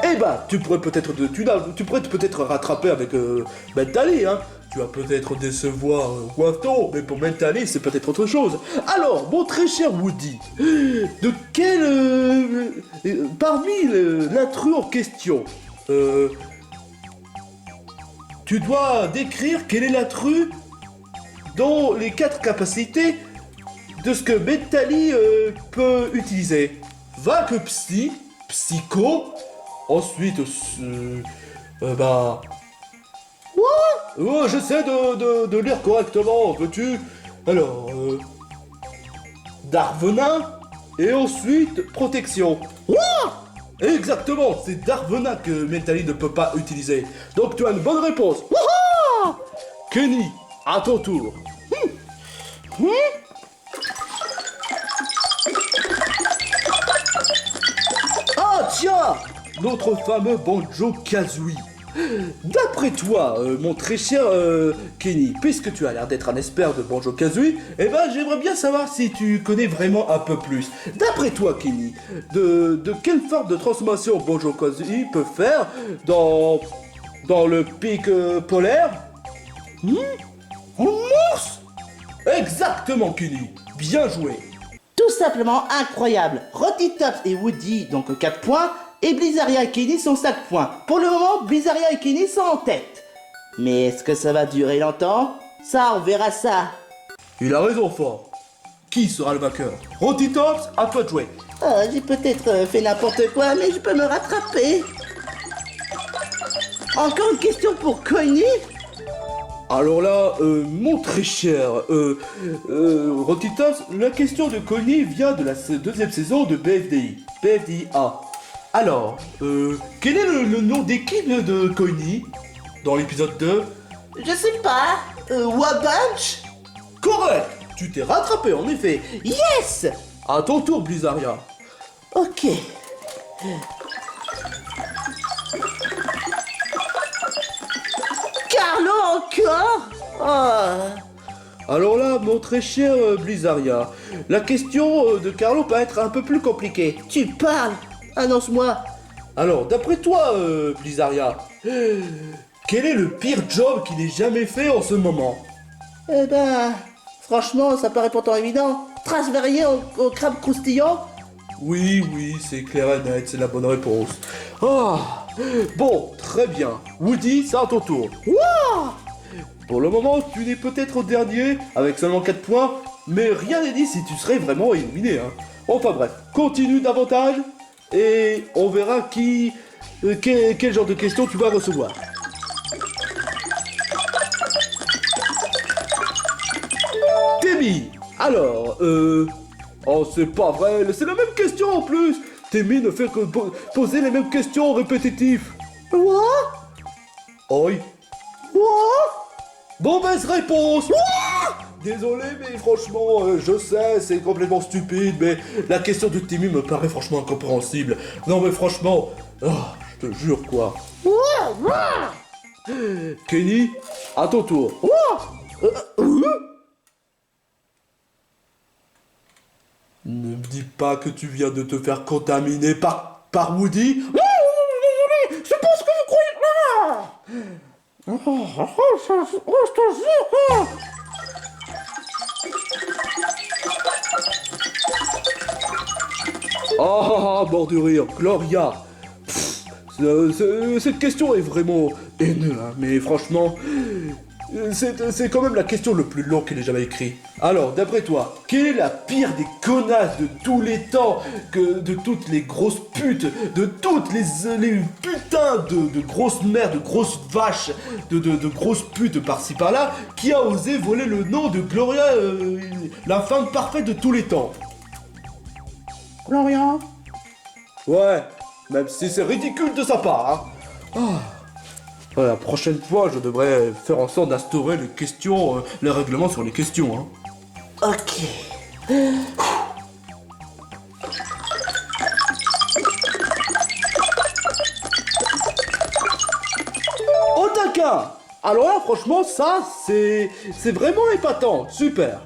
Eh ben, tu pourrais peut-être rattraper avec Mentally, hein. Tu vas peut-être décevoir Quafton, mais pour Mentally, c'est peut-être autre chose. Alors, mon très cher Woody, de quel... parmi l'intrus en question, tu dois décrire quel est l'intrus dont les 4 capacités de ce que Mentally peut utiliser. Vague Psy, Psycho, ensuite... Oh, j'essaie de lire correctement, veux-tu? Alors, Darvenin, et ensuite Protection. Exactement, c'est Darvenin que Mentally ne peut pas utiliser. Donc tu as une bonne réponse. Kenny, à ton tour. Ah tiens, notre fameux Banjo-Kazooie. D'après toi, mon très cher Kenny, puisque tu as l'air d'être un expert de Banjo-Kazooie, eh ben j'aimerais bien savoir si tu connais vraiment un peu plus. D'après toi, Kenny, de quelle forme de transformation Banjo-Kazooie peut faire dans le pic polaire? En morse? Exactement, Kenny. Bien joué. Tout simplement incroyable. Rotitops et Woody, donc 4 points, et Blizzaria et Kenny sont 5 points. Pour le moment, Blizzaria et Kenny sont en tête. Mais est-ce que ça va durer longtemps? Ça, on verra ça. Il a raison fort. Qui sera le vainqueur? Rotitops, à toi de jouer. J'ai peut-être fait n'importe quoi, mais je peux me rattraper. Encore une question pour Connie? Alors là, mon très cher Rotitops, la question de Connie vient de la deuxième saison de BFDI. BFDI A. Alors, quel est le nom d'équipe de Connie dans l'épisode 2? Je sais pas. Wabunch? Correct. Tu t'es rattrapé en effet. Yes! À ton tour, Blizzaria. Ok. Carlo encore? Oh. Alors là, mon très cher Blizzaria, la question de Carlo peut être un peu plus compliquée. Tu parles? Annonce-moi. Alors, d'après toi, Blizzaria, quel est le pire job qu'il ait jamais fait en ce moment? Eh ben, franchement, ça paraît pourtant évident. Transférer au crabe croustillant? Oui, c'est clair et net, c'est la bonne réponse. Ah, bon, très bien. Woody, c'est à ton tour. Wow! Pour le moment, tu n'es peut-être au dernier, avec seulement 4 points, mais rien n'est dit si tu serais vraiment éliminé. Hein. Enfin bref, continue davantage, et on verra quel genre de questions tu vas recevoir. Temi, alors, oh c'est pas vrai, c'est la même question en plus. Temi ne fait que poser les mêmes questions répétitives. Quoi? Oi. Quoi? Mauvaise réponse. Désolé, mais franchement, je sais, c'est complètement stupide, mais la question de Timmy me paraît franchement incompréhensible. Non mais franchement, je te jure quoi. Kenny, à ton tour. Ne me dis pas que tu viens de te faire contaminer par Woody. C'est pas ce que vous croyez là! Je te jure! Ah, mort de rire, Gloria. Cette question est vraiment haineuse, hein, mais franchement, c'est quand même la question le plus longue qu'il ait jamais écrite. Alors, d'après toi, quelle est la pire des connasses de tous les temps, de toutes les grosses putes, de toutes les putains de grosses mères, de grosses vaches, de grosses putes par-ci par-là, qui a osé voler le nom de Gloria, la femme parfaite de tous les temps? Gloria? Ouais, même si c'est ridicule de sa part, hein. Ouais, la prochaine fois, je devrais faire en sorte d'instaurer les questions, les règlements sur les questions, hein. Ok. Otaka! Alors là, franchement, ça, c'est vraiment épatant, super.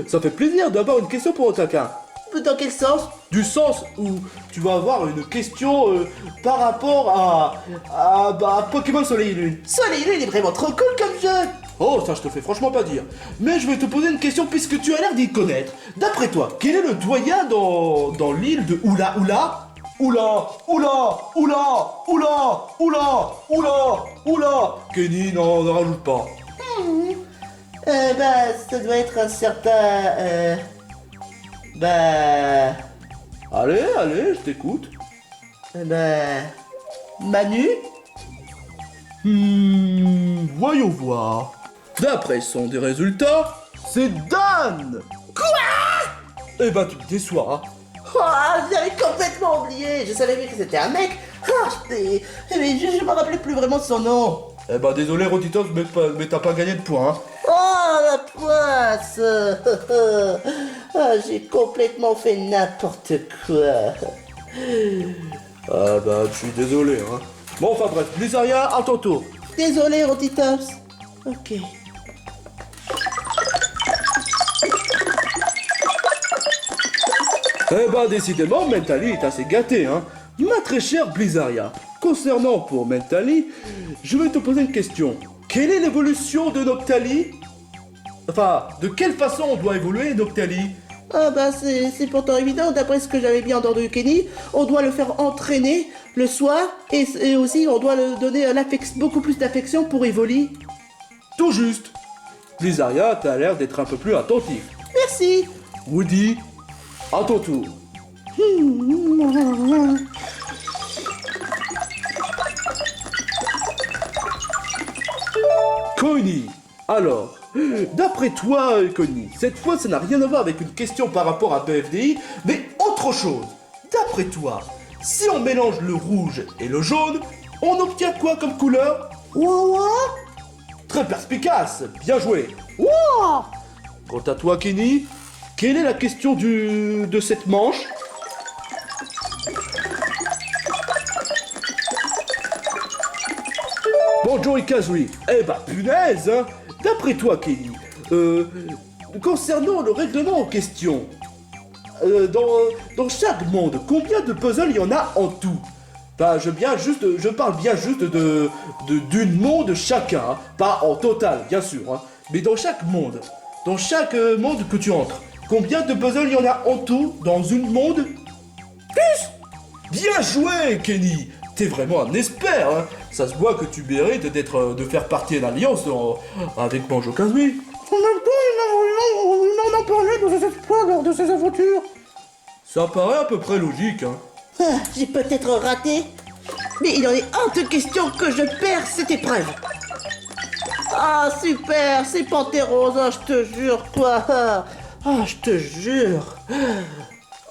Ça fait plaisir d'avoir une question pour Otaka. Dans quel sens? Du sens où tu vas avoir une question par rapport à Pokémon Soleil et Lune. Soleil, il est vraiment trop cool comme jeu! Oh, ça je te fais franchement pas dire. Mais je vais te poser une question puisque tu as l'air d'y connaître. D'après toi, quel est le doyen dans l'île de Oula Oula? Oula, Oula, Oula, Oula, Oula, Oula, Oula. Kenny, non, ne rajoute pas. Ça doit être un certain... Allez, je t'écoute. Manu? Voyons voir. D'après son des résultats, c'est Dan. Quoi? Eh ben, tu me déçois, hein. J'avais complètement oublié. Je savais bien que c'était un mec. Mais je me rappelais plus vraiment de son nom. Eh ben, désolé, Rotitos, mais t'as pas gagné de points, hein. quoi, ça? Ah, j'ai complètement fait n'importe quoi. Ah bah, je suis désolé, hein. Bon, enfin bref, Blizzardia, à ton tour. Désolé, Rotitops. Ok. Eh ben, décidément, Mentally est assez gâté, hein. Ma très chère Blizzardia, concernant pour Mentally, je vais te poser une question. Quelle est l'évolution de Noctali? Enfin, de quelle façon on doit évoluer Noctali? Ah bah c'est pourtant évident, d'après ce que j'avais bien entendu Kenny, on doit le faire entraîner le soir et aussi on doit lui donner beaucoup plus d'affection pour évoluer. Tout juste. Blizzardia, t'as l'air d'être un peu plus attentif. Merci. Woody, à ton tour. Connie, alors, d'après toi, Connie, cette fois ça n'a rien à voir avec une question par rapport à BFDI, mais autre chose. D'après toi, si on mélange le rouge et le jaune, on obtient quoi comme couleur? Ouah. Très perspicace, bien joué. Quant à toi, Kenny, quelle est la question de cette manche? Bonjour Ikazui. Eh bah punaise, hein. D'après toi, Kenny, concernant le règlement en question, dans chaque monde, combien de puzzles il y en a en tout? Enfin, je parle bien juste d'une monde chacun, hein. Pas en total, bien sûr, hein. Mais dans chaque monde que tu entres, combien de puzzles il y en a en tout dans une monde? Plus. Bien joué, Kenny. T'es vraiment un expert, hein. Ça se voit que tu mérites de faire partie de l'Alliance avec Banjo Kazooie. En même temps, il m'en parlait de ses exploits lors de ses aventures. Ça paraît à peu près logique, hein. Ah, j'ai peut-être raté, mais il en est hors de question que je perds cette épreuve. Ah, super, c'est Pantérose, ah, je te jure, quoi. Ah, je te jure.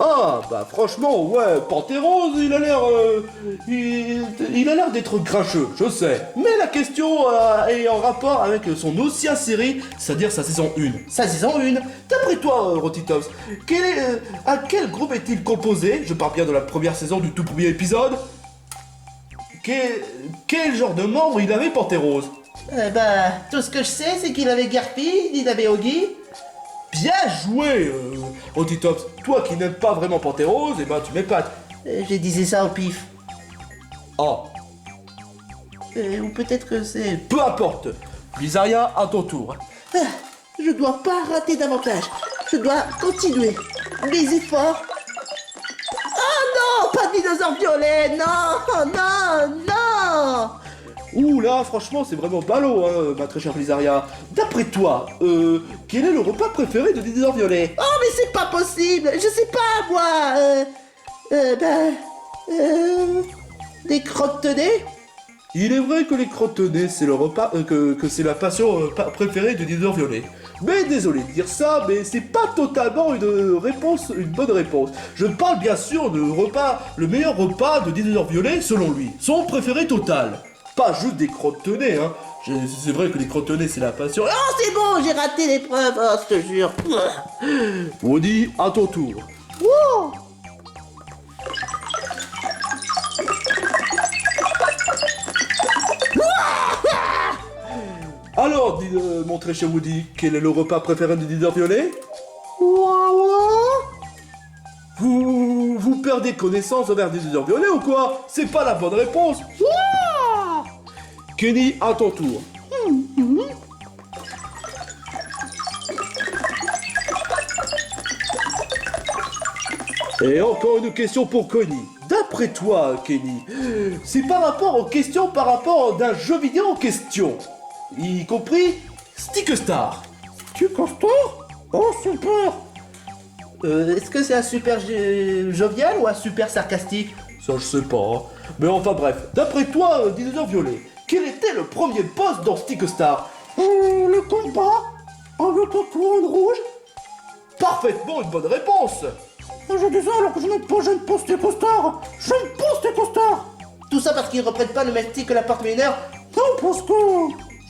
Ah, bah franchement, ouais, Pantérose, il a l'air d'être grincheux, je sais. Mais la question est en rapport avec son ancienne série, c'est-à-dire sa saison 1. Sa saison 1, d'après toi, Rotitops, à quel groupe est-il composé? Je parle bien de la première saison du tout premier épisode. Quel genre de membre il avait, Pantérose? Tout ce que je sais, c'est qu'il avait Garpy, il avait Oggy. Bien joué, Rotitops. Toi qui n'aimes pas vraiment Pantérose, eh ben tu m'épates. Je disais ça au pif. Ah, Ou peut-être que c'est... peu importe. Blizzardia, à ton tour. Ah, je dois pas rater davantage. Je dois continuer mes efforts. Oh non, pas de dinosaure violet, non, non, non. Ouh là, franchement, c'est vraiment ballot, hein, ma très chère Blizzardia. D'après toi, quel est le repas préféré de Dinosaure Violet? Oh mais c'est pas possible, je sais pas moi. Des crottes de nez. Il est vrai que les crottonnés, c'est le repas, que c'est la passion préférée de Dinosaure Violet. Mais désolé de dire ça, mais c'est pas totalement une bonne réponse. Je parle bien sûr le meilleur repas de Dinosaure Violet selon lui. Son préféré total. Pas juste des crotte-nez, hein. C'est vrai que les crotte-nez, c'est la passion. Oh c'est bon, j'ai raté l'épreuve, oh, je te jure. Woody, à ton tour. Wow. Alors, mon très cher Woody, quel est le repas préféré de Dinosaure Violet? Vous perdez connaissance envers Dinosaure Violet ou quoi? C'est pas la bonne réponse. Kenny, à ton tour. Et encore une question pour Kenny. D'après toi, Kenny, c'est par rapport aux questions par rapport d'un jeu vidéo en question. Y compris Stick Star. Stick Star? Oh super. Est-ce que c'est un super jovial ou un super sarcastique? Ça je sais pas. Hein. Mais enfin bref, d'après toi, Dinosaure Violet, quel était le premier boss dans Stick Star? Le combat avec la couronne rouge. Parfaitement une bonne réponse. Je dis ça alors que j'aime pas Stick Star. J'aime pas Stick Star. Tout ça parce qu'ils reprennent pas le même style que la porte millénaire? Non, parce que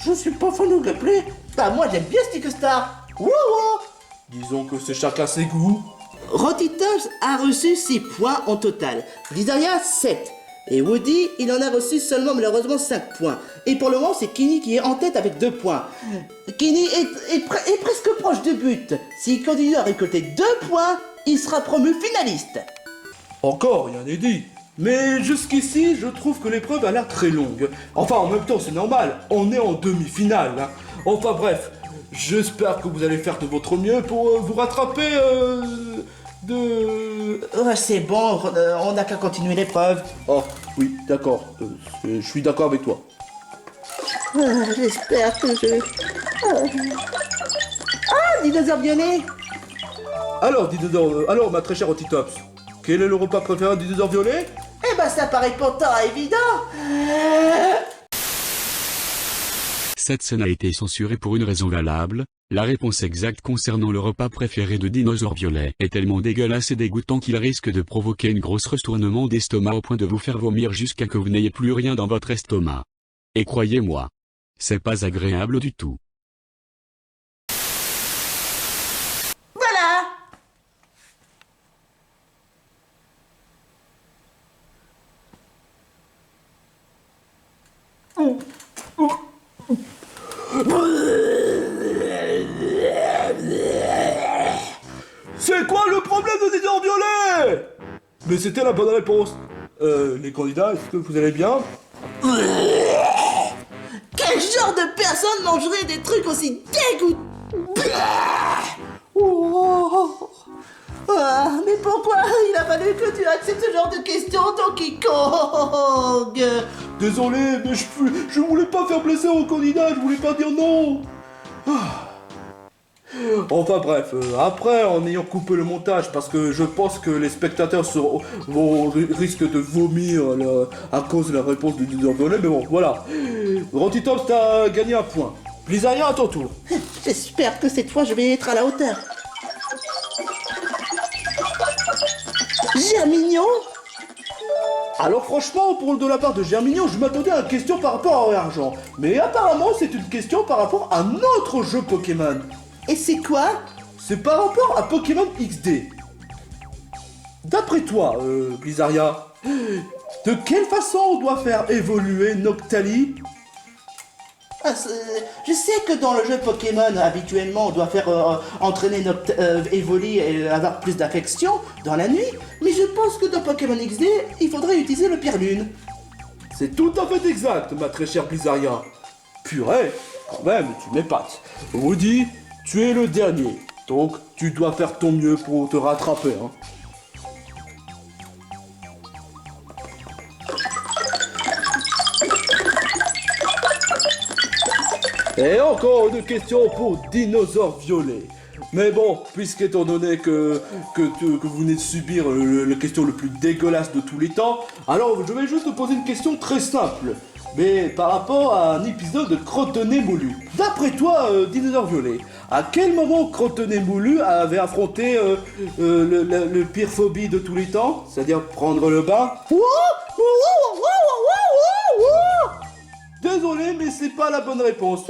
je suis pas fan de gameplay. Bah moi j'aime bien Stick Star. Wouah! Disons que c'est chacun ses goûts. Rotitops a reçu 6 points en total. Blizaria 7. Et Woody, il en a reçu seulement malheureusement 5 points. Et pour le moment, c'est Kenny qui est en tête avec 2 points. Kenny est presque proche du but. S'il continue à récolter 2 points, il sera promu finaliste. Encore, rien n'est dit. Mais jusqu'ici, je trouve que l'épreuve a l'air très longue. Enfin, en même temps, c'est normal, on est en demi-finale. Hein. Enfin bref, j'espère que vous allez faire de votre mieux pour vous rattraper Ouais, c'est bon, on n'a qu'à continuer l'épreuve. Oh, oui, d'accord. Je suis d'accord avec toi. J'espère que je... Ah, dinosaure violet! Alors, ma très chère Rotitops, quel est le repas préféré du dinosaure violet? Eh ben, ça paraît pourtant évident! Cette scène a été censurée pour une raison valable. La réponse exacte concernant le repas préféré de Dinosaure Violet est tellement dégueulasse et dégoûtant qu'il risque de provoquer une grosse retournement d'estomac au point de vous faire vomir jusqu'à que vous n'ayez plus rien dans votre estomac. Et croyez-moi, c'est pas agréable du tout. Voilà! C'est quoi le problème de dinosaure violet? Mais c'était la bonne réponse. Les candidats, est-ce que vous allez bien? Quel genre de personne mangerait des trucs aussi dégoûtants? Ah, mais pourquoi il a fallu que tu acceptes ce genre de questions, Donkey Kong? Désolé, mais je voulais pas faire blesser au candidat, je voulais pas dire non. Enfin bref, après en ayant coupé le montage, parce que je pense que les spectateurs risquent de vomir à cause de la réponse du dinosaure violet, mais bon, voilà. Rotitops, t'as gagné un point. Blizaria, à ton tour. J'espère que cette fois je vais être à la hauteur. Germignon? Alors franchement, pour de la part de Germignon, je m'attendais à une question par rapport à l'argent. Mais apparemment, c'est une question par rapport à un autre jeu Pokémon. Et c'est quoi? C'est par rapport à Pokémon XD. D'après toi, Blizaria, de quelle façon on doit faire évoluer Noctali? Je sais que dans le jeu Pokémon, habituellement, on doit faire entraîner notre Evoli et avoir plus d'affection dans la nuit, mais je pense que dans Pokémon XD, il faudrait utiliser le Pierre-Lune. C'est tout à fait exact, ma très chère Blizaria. Purée, quand même, tu m'épates. Woody, tu es le dernier, donc tu dois faire ton mieux pour te rattraper, hein. Et encore une question pour Dinosaure Violet. Mais bon, puisqu'étant donné que vous venez de subir la question le plus dégueulasse de tous les temps, alors je vais juste te poser une question très simple. Mais par rapport à un épisode de Crotte-Nez Moulu. D'après toi, Dinosaure Violet, à quel moment Crotte-Nez Moulu avait affronté le pire phobie de tous les temps? C'est-à-dire prendre le bain? Désolé, mais c'est pas la bonne réponse.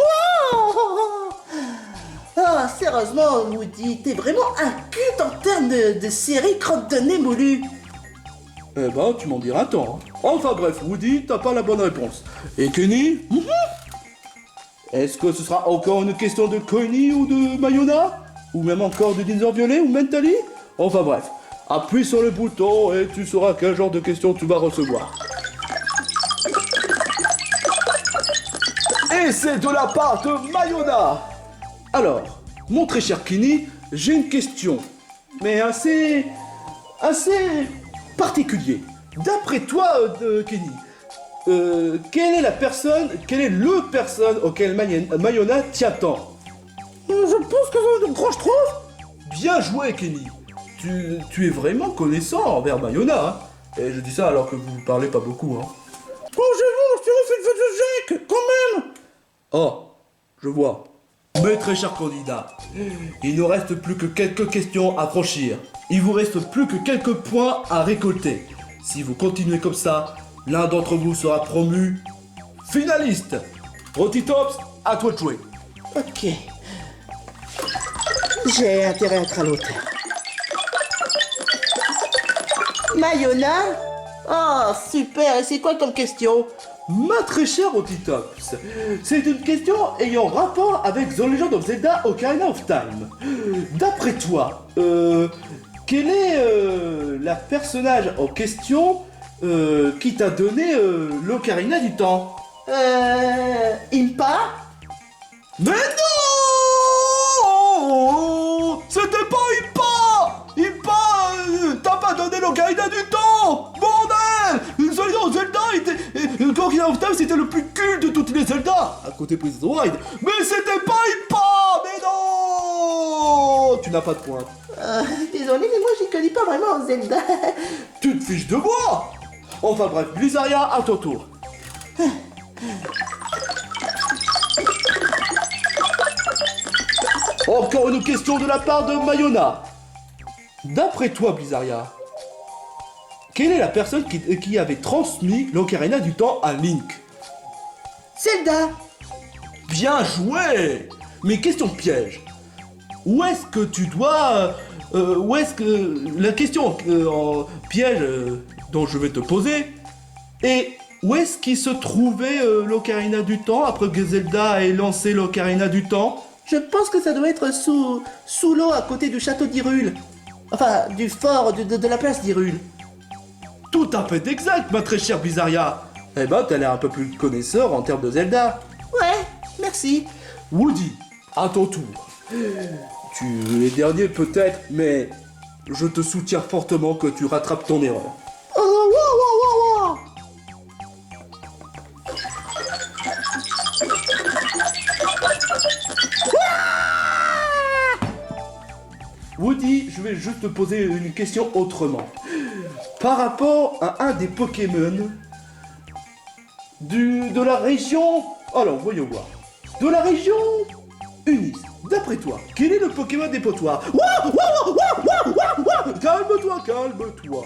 Ah, sérieusement, Woody, t'es vraiment un culte en termes de série Crotte-Nez Moulu. Eh ben, tu m'en diras tant. Hein. Enfin bref, Woody, t'as pas la bonne réponse. Et Kenny? Est-ce que ce sera encore une question de Kenny ou de Mayona? Ou même encore de Dinosaure Violet ou Mentally? Enfin bref, appuie sur le bouton et tu sauras quel genre de questions tu vas recevoir. Et c'est de la part de Mayona. Alors, mon très cher Kenny, j'ai une question, mais assez particulier. D'après toi, Kenny, quelle est le personne auquel Mayona tient tant? Je pense que c'est une grosse trouve. Bien joué, Kenny. Tu es vraiment connaissant envers Mayona, hein. Et je dis ça alors que vous parlez pas beaucoup, hein. Oh, j'ai vu, on fait de Jacques, quand même. Oh, je vois. Mes très chers candidats, il ne reste plus que quelques questions à franchir. Il vous reste plus que quelques points à récolter. Si vous continuez comme ça, l'un d'entre vous sera promu finaliste. Rotitops, à toi de jouer. Ok. J'ai intérêt à être à l'autre. Mayona? Oh, super, et c'est quoi comme question? Ma très chère Otitops, c'est une question ayant rapport avec The Legend of Zelda Ocarina of Time. D'après toi, quel est la personnage en question qui t'a donné l'Ocarina du Temps? Impa? Mais non! C'était pas Impa! Impa, t'as pas donné l'Ocarina du Temps! Bordel! The Legend of Zelda était... Ocarina of Time, c'était le plus culte de toutes les Zelda! À côté Breath of the Wild. Mais c'était pas Impa! Mais non! Tu n'as pas de point. Désolé, mais moi j'y connais pas vraiment Zelda. Tu te fiches de moi! Enfin bref, Blizzardia, à ton tour. Encore une question de la part de Mayona. D'après toi, Blizzardia, quelle est la personne qui avait transmis l'Ocarina du Temps à Link? Zelda! Bien joué! Mais question piège. Où est-ce que tu dois... où est-ce que... La question en piège dont je vais te poser est... Où est-ce qu'il se trouvait l'Ocarina du Temps après que Zelda ait lancé l'Ocarina du Temps? Je pense que ça doit être sous l'eau à côté du château d'Hyrule. Enfin, du fort de la place d'Hyrule. Tout à fait exact, ma très chère Blizzardia. Eh ben, t'as l'air un peu plus connaisseur en termes de Zelda. Ouais, merci. Woody, à ton tour. Tu es dernier peut-être, mais je te soutiens fortement que tu rattrapes ton erreur. Oh, wow, wow, wow, wow. Woody, je vais juste te poser une question autrement. Par rapport à un des Pokémon de la région... Alors, voyons voir. De la région Unis. D'après toi, quel est le Pokémon des potoirs? Calme-toi, calme-toi.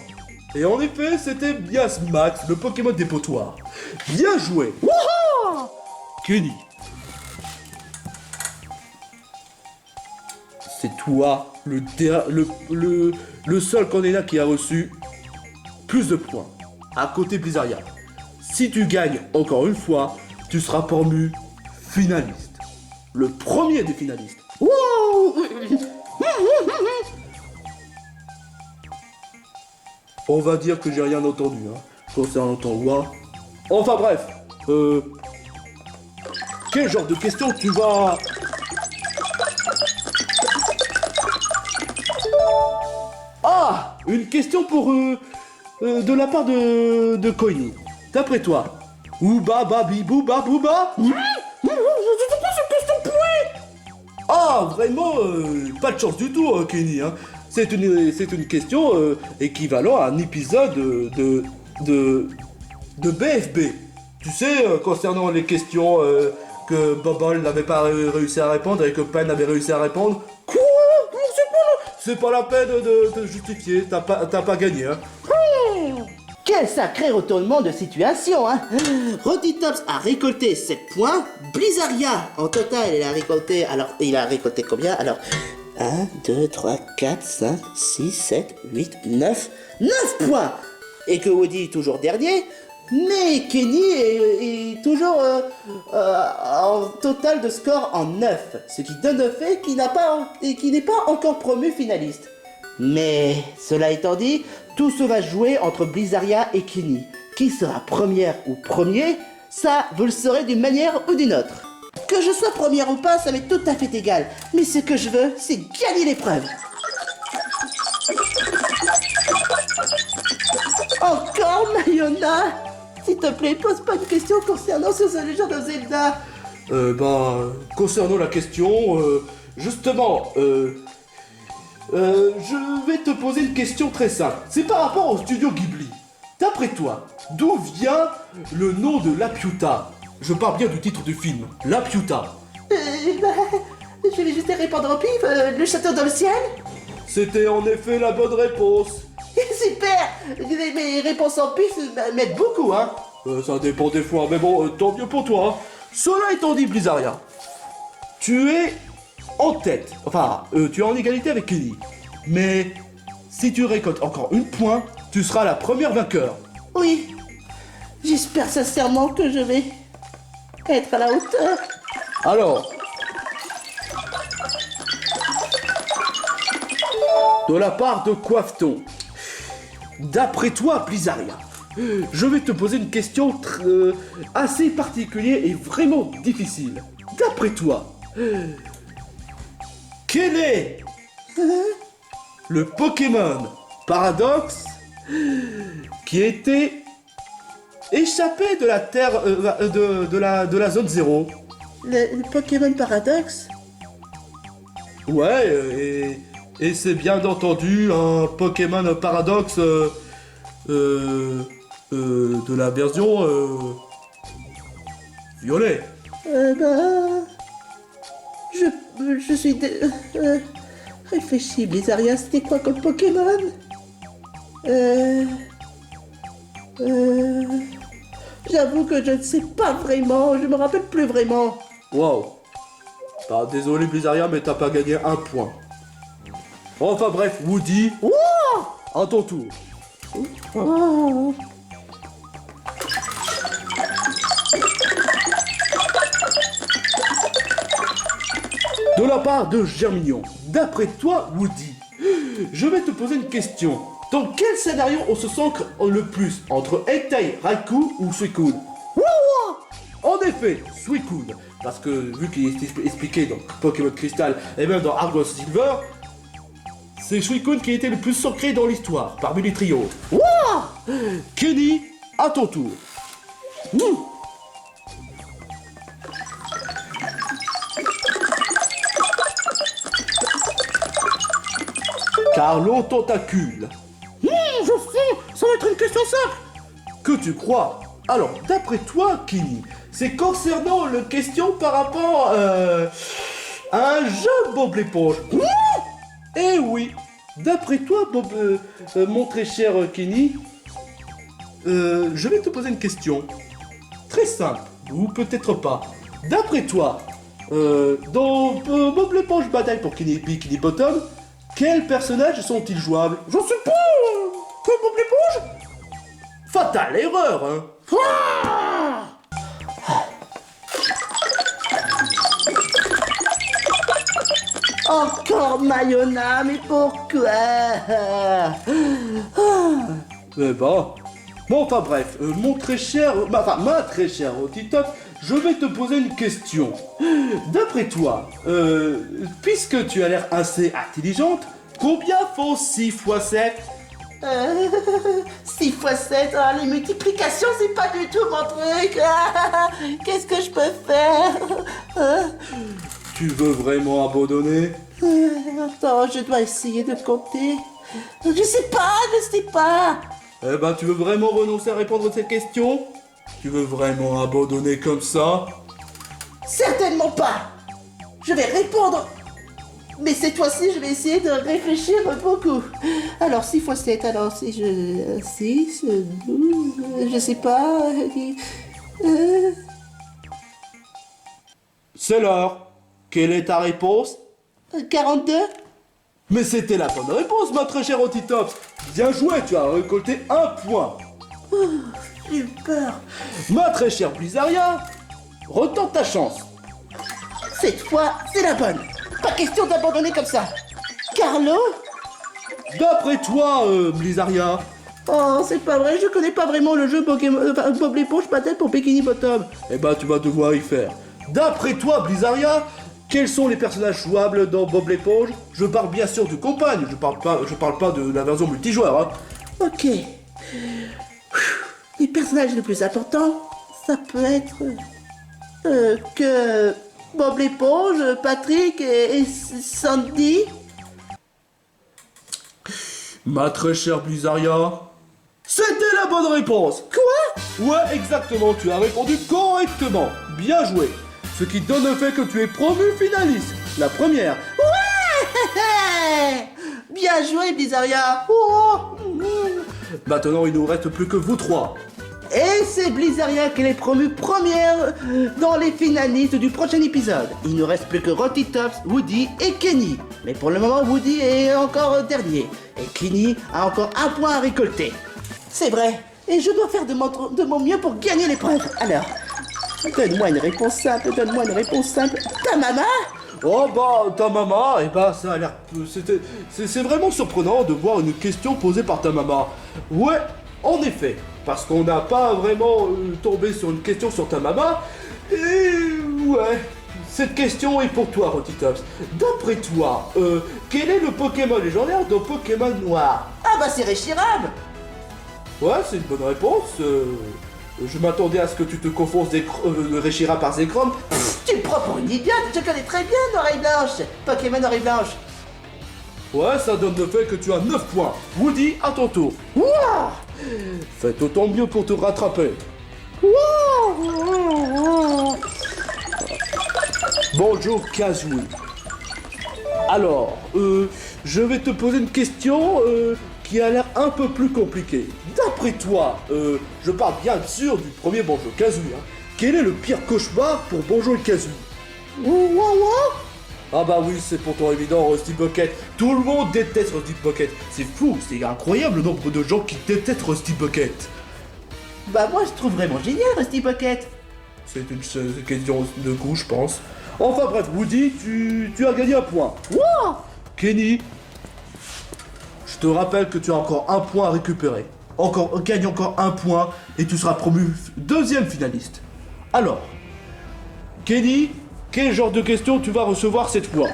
Et en effet, c'était Miasmax, le Pokémon des potoirs. Bien joué. Kenny. C'est toi, le seul candidat qui a reçu plus de points. À côté Blizzardia. Si tu gagnes encore une fois, tu seras promu finaliste. Le premier des finalistes. On va dire que j'ai rien entendu, hein, concernant ton roi. Enfin bref, quel genre de questions tu vas... Ah, une question pour de la part de Koini. D'après toi, Ouba babi bouba bouba. Ah, vraiment, pas de chance du tout, Kenny. Hein. C'est une question équivalent à un épisode de BFB. Tu sais, concernant les questions que Bobble n'avait pas réussi à répondre et que Pen avait réussi à répondre. Quoi? C'est pas la peine de te justifier, t'as pas gagné. Hein. Quel sacré retournement de situation, hein. Rotitops a récolté 7 points. Blizzardia, en total, il a récolté combien? Alors, 1, 2, 3, 4, 5, 6, 7, 8, 9. 9 points. Et que Woody est toujours dernier. Mais Kenny est toujours en total de score en 9. Ce qui donne le fait qu'il n'est pas encore promu finaliste. Mais, cela étant dit, tout se va jouer entre Blizzardia et Kenny. Qui sera première ou premier, ça, vous le saurez d'une manière ou d'une autre. Que je sois première ou pas, ça m'est tout à fait égal. Mais ce que je veux, c'est gagner l'épreuve. Encore, Mayona? S'il te plaît, pose pas de questions concernant ce Legend of Zelda. Concernant la question, justement, je vais te poser une question très simple. C'est par rapport au studio Ghibli. D'après toi, d'où vient le nom de Laputa? Je parle bien du titre du film, Laputa. Je vais juste répondre au pif, le château dans le ciel. C'était en effet la bonne réponse. Super. Mes réponses en pif m'aident beaucoup, hein. Ça dépend des fois, mais bon, tant mieux pour toi. Hein. Cela étant dit, Blizzardia, tu es en tête. Enfin, tu es en égalité avec Kenny. Mais si tu récoltes encore une point, tu seras la première vainqueur. Oui, j'espère sincèrement que je vais être à la hauteur. Alors, de la part de Coiffeton, d'après toi, Blizaria, je vais te poser une question assez particulière et vraiment difficile. D'après toi, quel est le Pokémon Paradoxe qui était échappé de la Terre, de la zone 0? Le Pokémon Paradoxe? Ouais, et c'est bien entendu un Pokémon Paradoxe de la version violet. Je suis... réfléchis, Blizaria, c'était quoi comme Pokémon? J'avoue que je ne sais pas vraiment, je me rappelle plus vraiment. Wow. Bah, désolé Blizaria, mais t'as pas gagné un point. Enfin bref, Woody, à ton tour. Oh. De la part de Germignon, d'après toi, Woody, je vais te poser une question. Dans quel scénario on se centre le plus entre Entei, Raikou ou Suicune? En effet, Suicune, parce que vu qu'il est expliqué dans Pokémon Crystal et même dans Argos Silver, c'est Suicune qui était le plus secret dans l'histoire, parmi les trios. Kenny, à ton tour. Carlo Tentacule. Je sais, ça va être une question simple. Que tu crois? Alors, d'après toi, Kenny, c'est concernant le question par rapport à un jeu Bob l'éponge. Eh oui, d'après toi, Bob, mon très cher Kenny, je vais te poser une question. Très simple, ou peut-être pas. D'après toi, dans Bob l'éponge bataille pour Kenny Bikini Bottom, quels personnages sont-ils jouables? Je sais pas, que Bob l'éponge? Fatale erreur, hein. Encore Mayona, mais pourquoi? Mais bon, enfin bref, ma très chère Otitop, je vais te poser une question. D'après toi, puisque tu as l'air assez intelligente, combien font 6 x 7? 6 x 7, les multiplications, c'est pas du tout mon truc. Qu'est-ce que je peux faire? Tu veux vraiment abandonner? Attends, je dois essayer de compter. Je sais pas. Eh ben, tu veux vraiment renoncer à répondre à cette question? Tu veux vraiment abandonner comme ça? Certainement pas. Je vais répondre. Mais cette fois-ci, je vais essayer de réfléchir beaucoup. Alors, 6 x 7, alors si je... 6, 12, je sais pas... C'est l'heure. Quelle est ta réponse? 42? Mais c'était la bonne réponse, ma très chère Otitops. Bien joué, tu as récolté un point. J'ai eu peur. Ma très chère Blizaria, retente ta chance. Cette fois, c'est la bonne. Pas question d'abandonner comme ça. Carlo? D'après toi, Blizaria, Oh, c'est pas vrai, je connais pas vraiment le jeu Pokémon... Bob l'éponge bataille pour Bikini Bottom. eh ben tu vas devoir y faire. D'après toi, Blizaria, quels sont les personnages jouables dans Bob l'éponge? Je parle bien sûr du compagne, je parle pas de la version multijoueur, hein. Ok. Les personnages les plus importants, ça peut être... que... Bob l'éponge, Patrick et Sandy. Ma très chère Blizaria, c'était la bonne réponse. Quoi? Ouais, exactement, tu as répondu correctement. Bien joué. Ce qui donne le fait que tu es promu finaliste. La première. Ouais. Bien joué, Blizaria. Oh. Maintenant, il nous reste plus que vous trois. Et c'est Blizzaria qui est promue première dans les finalistes du prochain épisode. Il ne reste plus que Rotitops, Woody et Kenny. Mais pour le moment, Woody est encore dernier. Et Kenny a encore un point à récolter. C'est vrai. Et je dois faire de mon mieux pour gagner l'épreuve. Alors, donne-moi une réponse simple, Ta maman? Oh bah, ta maman, eh bah ça a l'air... C'est vraiment surprenant de voir une question posée par ta maman. Ouais, en effet, parce qu'on n'a pas vraiment tombé sur une question sur ta maman. Et ouais, cette question est pour toi, Rotitops. D'après toi, quel est le Pokémon légendaire de Pokémon Noir? Ah bah c'est Reshiram. Ouais, c'est une bonne réponse. Je m'attendais à ce que tu te confondes Reshiram par Zekrom. Tu me prends pour une idiote, je connais très bien Oreille Blanche. Pokémon Oreille Blanche. Ouais, ça donne le fait que tu as 9 points. Woody, à ton tour. Wouah. Faites autant mieux pour te rattraper. Bonjour Kazooie. Alors, je vais te poser une question qui a l'air un peu plus compliquée. D'après toi, je parle bien sûr du premier Bonjour Kazooie. Hein. Quel est le pire cauchemar pour Bonjour Kazooie? Ah bah oui, c'est pourtant évident, Rusty Bucket. Tout le monde déteste Rusty Bucket. C'est fou, c'est incroyable le nombre de gens qui détestent Rusty Bucket. Bah moi je trouve vraiment génial Rusty Bucket. C'est une question de goût, je pense. Enfin bref, Woody, tu as gagné un point. Wow. Kenny, je te rappelle que tu as encore un point à récupérer. Gagne encore un point et tu seras promu deuxième finaliste. Alors, Kenny, quel genre de questions tu vas recevoir cette fois?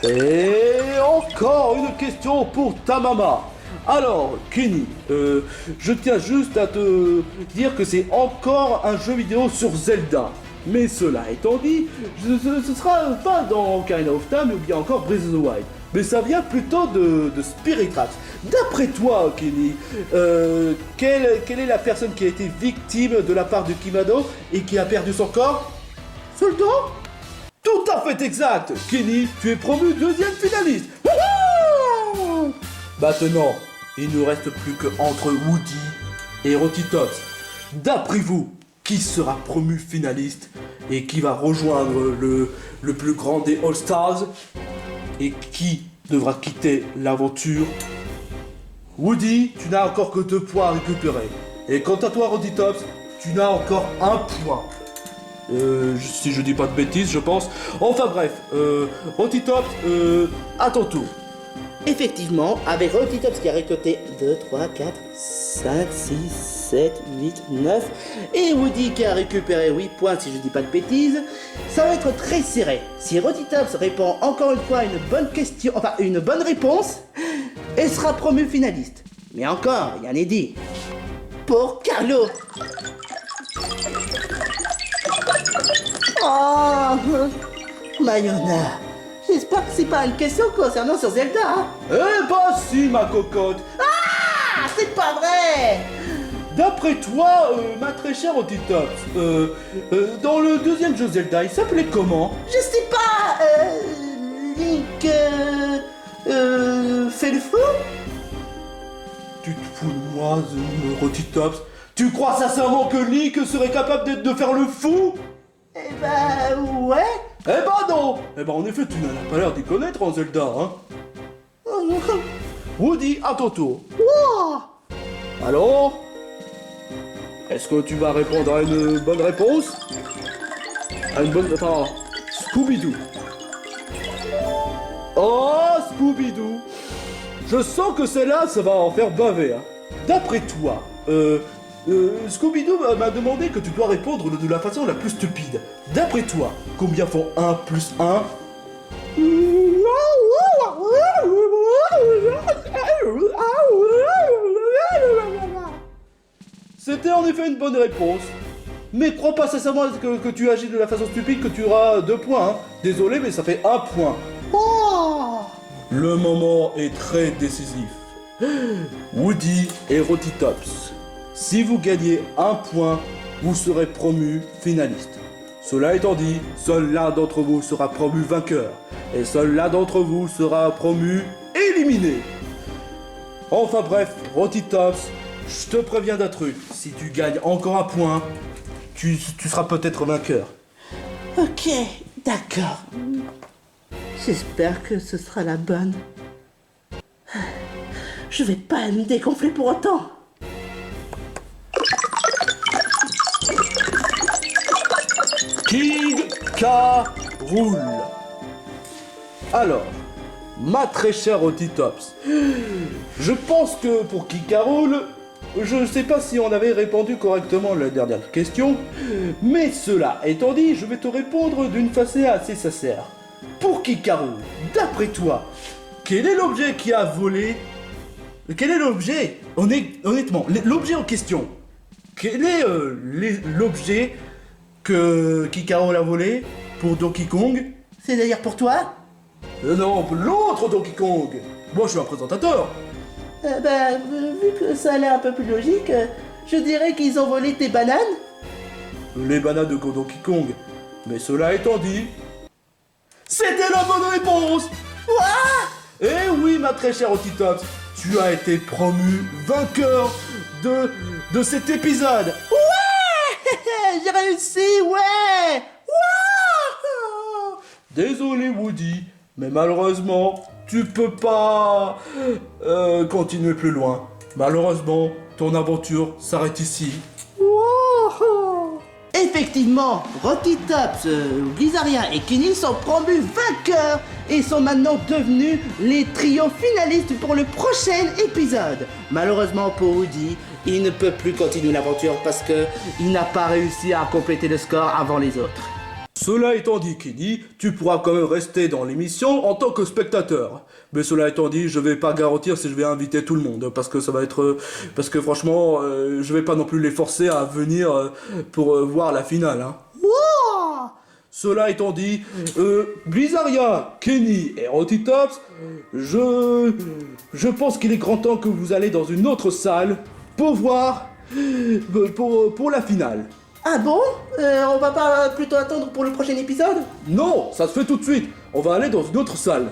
Et encore une question pour ta maman. Alors, Kenny, je tiens juste à te dire que c'est encore un jeu vidéo sur Zelda. Mais cela étant dit, ce sera pas dans Ocarina of Time ou bien encore Breath of the Wild. Mais ça vient plutôt de Spirit Tracks. D'après toi, Kenny, quelle est la personne qui a été victime de la part de Kimado et qui a perdu son corps? Sultan? Tout à fait exact. Kenny, tu es promu deuxième finaliste. Wouhou! Maintenant, il ne reste plus qu'entre Woody et Rotitops. D'après vous, qui sera promu finaliste et qui va rejoindre le plus grand des All-Stars et qui devra quitter l'aventure? Woody, tu n'as encore que 2 points à récupérer. Et quant à toi, Rotitops, tu n'as encore 1 point. Si je dis pas de bêtises, je pense. Enfin bref, Rotitops, à ton tour. Effectivement, avec Rotitops qui a récolté 2, 3, 4, 5, 6, 7, 8, 9 et Woody qui a récupéré 8 points si je dis pas de bêtises, ça va être très serré. Si Rotitops répond encore une fois une bonne question, enfin une bonne réponse, elle sera promue finaliste. Mais encore, il y en est dit. Pour Carlo. Oh, Mayona. J'espère que c'est pas une question concernant sur Zelda, hein. Eh bah si, ma cocotte. Ah, c'est pas vrai. D'après toi, ma très chère Rotitops, dans le deuxième jeu Zelda, il s'appelait comment? Je sais pas, Link, fait le fou? Tu te fous de moi, Rotitops? Tu crois sincèrement que Link serait capable de faire le fou? Eh bah, ouais. Eh bah non. Eh bah en effet, tu n'as pas l'air d'y connaître en Zelda, hein. Woody, à ton tour. Wow. Alors, est-ce que tu vas répondre à une bonne réponse? À une bonne... Attends, Scooby-Doo. Oh, Scooby-Doo. Je sens que celle-là, ça va en faire baver, hein. D'après toi, Scooby-Doo m'a demandé que tu dois répondre de la façon la plus stupide. D'après toi, combien font 1 plus 1? C'était en effet une bonne réponse. Mais crois pas sincèrement que tu agis de la façon stupide que tu auras 2 points. Hein. Désolé, mais ça fait 1 point. Oh. Le moment est très décisif. Woody et Rotitops. Si vous gagnez 1 point, vous serez promu finaliste. Cela étant dit, seul l'un d'entre vous sera promu vainqueur. Et seul l'un d'entre vous sera promu éliminé. Enfin bref, Rotitops, je te préviens d'un truc. Si tu gagnes encore un point, tu seras peut-être vainqueur. Ok, d'accord. J'espère que ce sera la bonne. Je vais pas me dégonfler pour autant. King K. Rool. Alors, ma très chère Rotitops, je pense que pour King K. Rool, je ne sais pas si on avait répondu correctement à la dernière question, mais cela étant dit, je vais te répondre d'une façon assez sincère. Pour King K. Rool, d'après toi, quel est l'objet qui a volé? Quel est l'objet? Honnêtement, l'objet en question. Quel est l'objet que Kikaro a volé pour Donkey Kong? C'est d'ailleurs pour toi? Non, l'autre Donkey Kong. Moi, je suis un présentateur. Vu que ça a l'air un peu plus logique, je dirais qu'ils ont volé tes bananes. Les bananes de Donkey Kong. Mais cela étant dit, c'était la bonne réponse. Eh oui, ma très chère Rotitops, tu as été promu vainqueur de cet épisode. Ouais. J'ai réussi, ouais. Wouah. Désolé Woody, mais malheureusement, tu peux pas continuer plus loin. Malheureusement, ton aventure s'arrête ici. Effectivement, Rotitops, Blizzardia et Kenny sont promus vainqueurs et sont maintenant devenus les trios finalistes pour le prochain épisode. Malheureusement pour Woody, il ne peut plus continuer l'aventure parce que il n'a pas réussi à compléter le score avant les autres. Cela étant dit, Kenny, tu pourras quand même rester dans l'émission en tant que spectateur. Mais cela étant dit, je vais pas garantir si je vais inviter tout le monde, parce que ça va être... parce que franchement, je vais pas non plus les forcer à venir pour voir la finale, hein. Wow. Cela étant dit, Blizzardia, Kenny et Rotitops, je pense qu'il est grand temps que vous allez dans une autre salle pour voir... pour la finale. Ah bon? On va pas plutôt attendre pour le prochain épisode? Non, ça se fait tout de suite. On va aller dans une autre salle.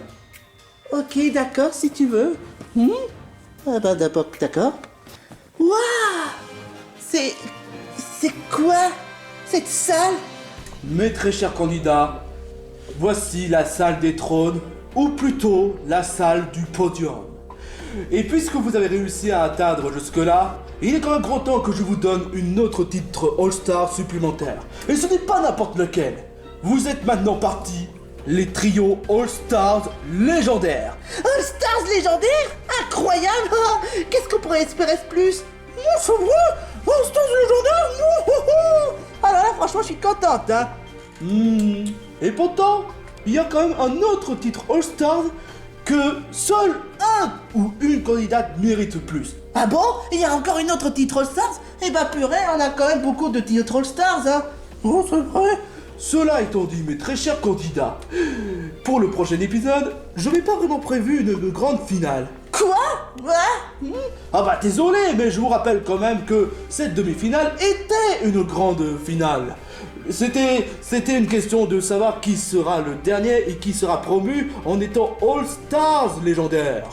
Ok, d'accord, si tu veux. Ah bah d'abord, d'accord. Waouh! C'est quoi cette salle? Mes très chers candidats, voici la salle des trônes, ou plutôt la salle du podium. Et puisque vous avez réussi à atteindre jusque-là, il est quand même grand temps que je vous donne une autre titre All-Star supplémentaire. Et ce n'est pas n'importe lequel. Vous êtes maintenant partis, les trios All-Stars légendaires. All-Stars légendaires? Incroyable! Qu'est-ce qu'on pourrait espérer de plus? C'est vrai? All-Stars légendaires? Alors là, franchement, je suis contente, hein. Et pourtant, il y a quand même un autre titre All-Stars que seul un ou une candidate mérite plus. Ah bon? Il y a encore une autre titre All-Stars? Eh bah purée, on a quand même beaucoup de titres All-Stars, hein. Oh, c'est vrai. Cela étant dit, mes très chers candidats, pour le prochain épisode, je n'ai pas vraiment prévu une grande finale. Quoi? Ouais? Ah bah désolé, mais je vous rappelle quand même que cette demi-finale était une grande finale. C'était une question de savoir qui sera le dernier et qui sera promu en étant All-Stars légendaire.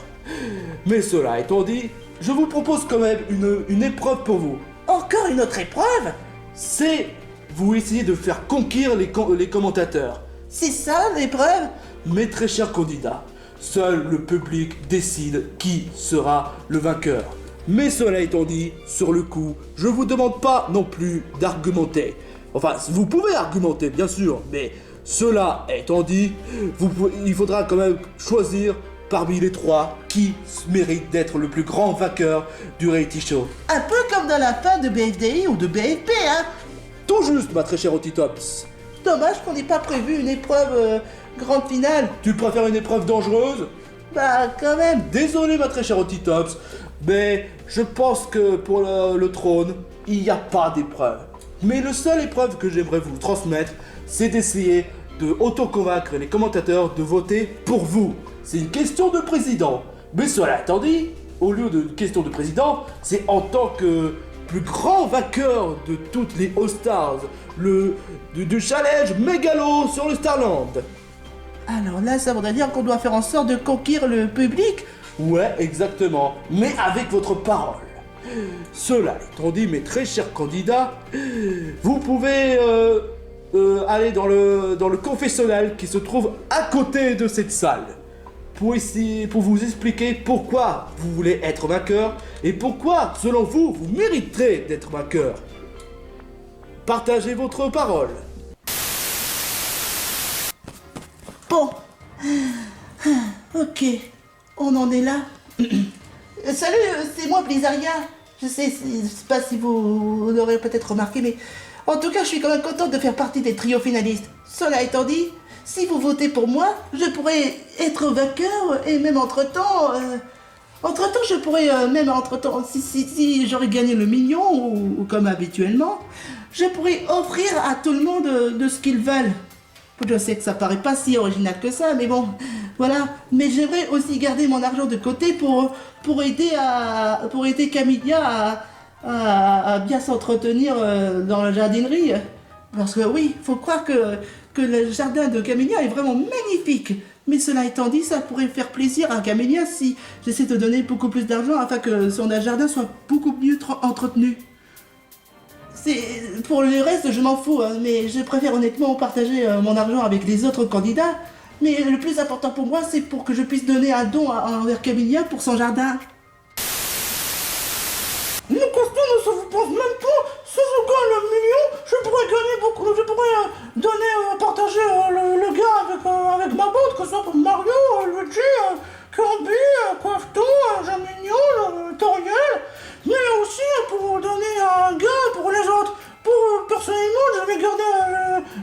Mais cela étant dit, je vous propose quand même une épreuve pour vous. Encore une autre épreuve? C'est vous essayer de faire conquérir les commentateurs. C'est ça l'épreuve? Mes très chers candidats, seul le public décide qui sera le vainqueur. Mais cela étant dit, sur le coup, je vous demande pas non plus d'argumenter. Enfin, vous pouvez argumenter, bien sûr, mais cela étant dit, il faudra quand même choisir parmi les trois qui mérite d'être le plus grand vainqueur du reality show. Un peu comme dans la fin de BFDI ou de BFP, hein. Tout juste, ma très chère Rotitops. Dommage qu'on n'ait pas prévu une épreuve grande finale. Tu préfères une épreuve dangereuse? Bah, quand même. Désolé, ma très chère Rotitops, mais je pense que pour le trône, il n'y a pas d'épreuve. Mais la seule épreuve que j'aimerais vous transmettre, c'est d'essayer de auto-convaincre les commentateurs de voter pour vous. C'est une question de président. Mais cela étant dit, au lieu de question de président, c'est en tant que plus grand vainqueur de toutes les All-Stars, du challenge mégalo sur le Starland. Alors là, ça voudrait dire qu'on doit faire en sorte de conquérir le public Ouais, exactement, mais avec votre parole. Cela étant dit, mes très chers candidats, vous pouvez aller dans le confessionnal qui se trouve à côté de cette salle pour vous expliquer pourquoi vous voulez être vainqueur et pourquoi, selon vous, vous mériterez d'être vainqueur. Partagez votre parole. Bon. Ok. On en est là. Salut, c'est moi Blizzardia. Je sais pas si vous l'aurez peut-être remarqué, mais en tout cas, je suis quand même contente de faire partie des trios finalistes. Cela étant dit, si vous votez pour moi, je pourrais être vainqueur et même entre-temps, je pourrais même entre-temps, si j'aurais gagné le million ou comme habituellement, je pourrais offrir à tout le monde de ce qu'ils veulent. Je sais que ça paraît pas si original que ça, mais bon, voilà. Mais j'aimerais aussi garder mon argent de côté pour aider Camilla à bien s'entretenir dans la jardinerie. Parce que oui, faut croire que le jardin de Camilla est vraiment magnifique. Mais cela étant dit, ça pourrait faire plaisir à Camilla si j'essaie de donner beaucoup plus d'argent afin que son jardin soit beaucoup mieux entretenu. Pour le reste, je m'en fous, hein, mais je préfère honnêtement partager mon argent avec les autres candidats. Mais le plus important pour moi, c'est pour que je puisse donner un don envers Camilla pour son jardin. Le costume, ça vous pense même pas. Si je gagne le million, je pourrais gagner beaucoup. Je pourrais partager le gain avec ma bande, que ce soit pour Mario, Luigi, Kirby, Crafton, Jean-Mignon, Toriel. Mais aussi pour donner un gain pour les autres. Personnellement, je vais garder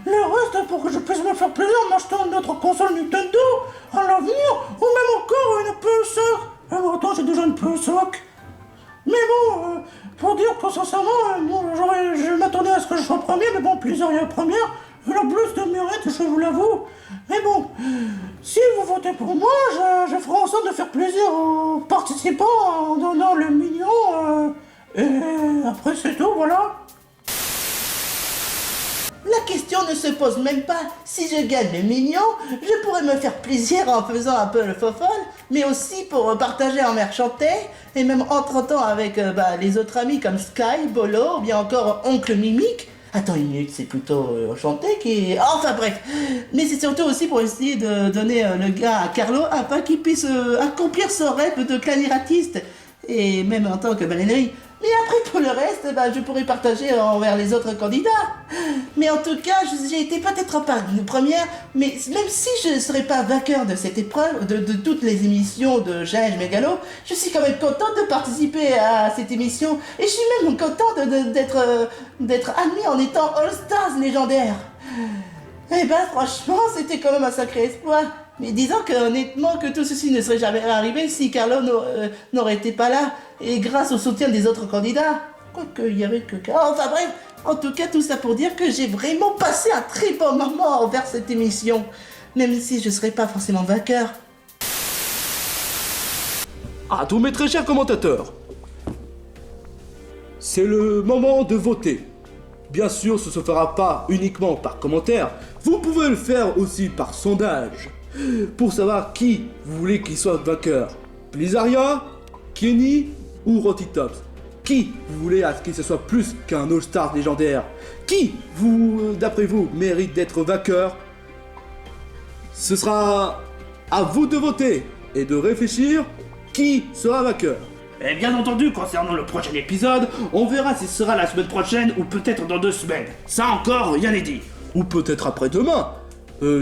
le reste pour que je puisse me faire plaisir en achetant une autre console Nintendo à l'avenir, ou même encore une PS5. Attends, j'ai déjà une PS5. Mais bon, pour dire que sincèrement, je m'attendais à ce que je sois premier, mais bon, plusieurs première, elle a plus de mérite, je vous l'avoue. Mais bon, si vous votez pour moi, je ferai en sorte de faire plaisir aux participants en donnant le million, et après c'est tout, voilà. La question ne se pose même pas. Si je gagne le million, je pourrais me faire plaisir en faisant un peu le faux-folle, mais aussi pour partager en merchanté, et même entre-temps avec les autres amis comme Sky, Bolo, ou bien encore Oncle Mimic. Attends une minute, c'est plutôt Enchanté qui... Enfin bref. Mais c'est surtout aussi pour essayer de donner le gain à Carlo afin qu'il puisse accomplir son rêve de clariratiste. Et même en tant que baleinerie. Mais après pour le reste, je pourrais partager envers les autres candidats. Mais en tout cas, j'ai été peut-être pas une première, mais même si je ne serais pas vainqueur de cette épreuve, de toutes les émissions de Challenge Mégalo, je suis quand même contente de participer à cette émission. Et je suis même contente d'être admis en étant All-Stars légendaire. Eh franchement, c'était quand même un sacré exploit. Mais disons que honnêtement que tout ceci ne serait jamais arrivé si Carlo n'aurait été pas là, et grâce au soutien des autres candidats. Quoique il y avait que... Enfin bref, en tout cas tout ça pour dire que j'ai vraiment passé un très bon moment envers cette émission, même si je serais pas forcément vainqueur. À tous mes très chers commentateurs, c'est le moment de voter. Bien sûr, ce ne se fera pas uniquement par commentaire, vous pouvez le faire aussi par sondage. Pour savoir qui vous voulez qu'il soit vainqueur. Blizzardia, Kenny ou Rotitops. Qui vous voulez à ce qu'il soit plus qu'un All-Star légendaire. Qui, d'après vous, mérite d'être vainqueur. Ce sera à vous de voter et de réfléchir qui sera vainqueur. Et bien entendu, concernant le prochain épisode, on verra si ce sera la semaine prochaine ou peut-être dans 2 semaines. Ça encore, rien n'est dit. Ou peut-être après-demain.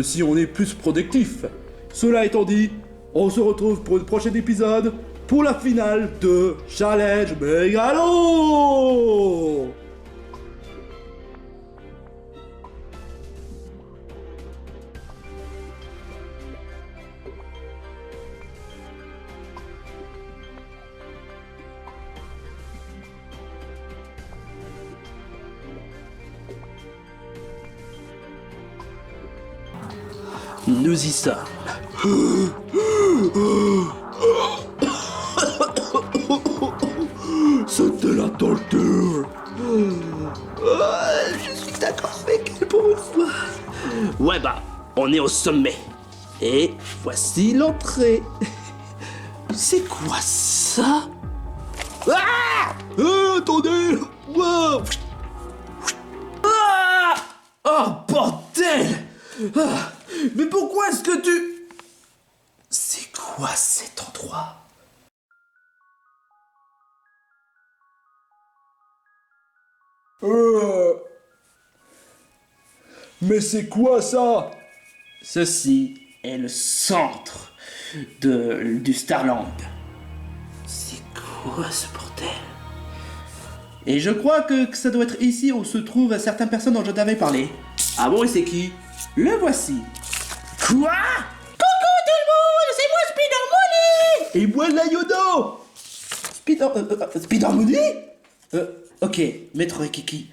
Si on est plus productif. Cela étant dit, on se retrouve pour le prochain épisode, pour la finale de Challenge Mégalo. Nous y sommes. C'était la torture. Je suis d'accord avec elle pour une fois. Ouais on est au sommet. Et voici l'entrée. C'est quoi ça? Ah! Attendez! Wow! Ah! Oh bordel! Ah! Mais pourquoi est-ce que tu... C'est quoi cet endroit? Mais c'est quoi ça? Ceci est le centre du Starland. C'est quoi ce bordel? Et je crois que ça doit être ici où se trouvent certaines personnes dont je t'avais parlé. Ah bon, et c'est qui? Le voici. Quoi? Coucou tout le monde, c'est moi Spider Money. Et voilà Yodo! Spider-Money? Ok, Maître Kiki,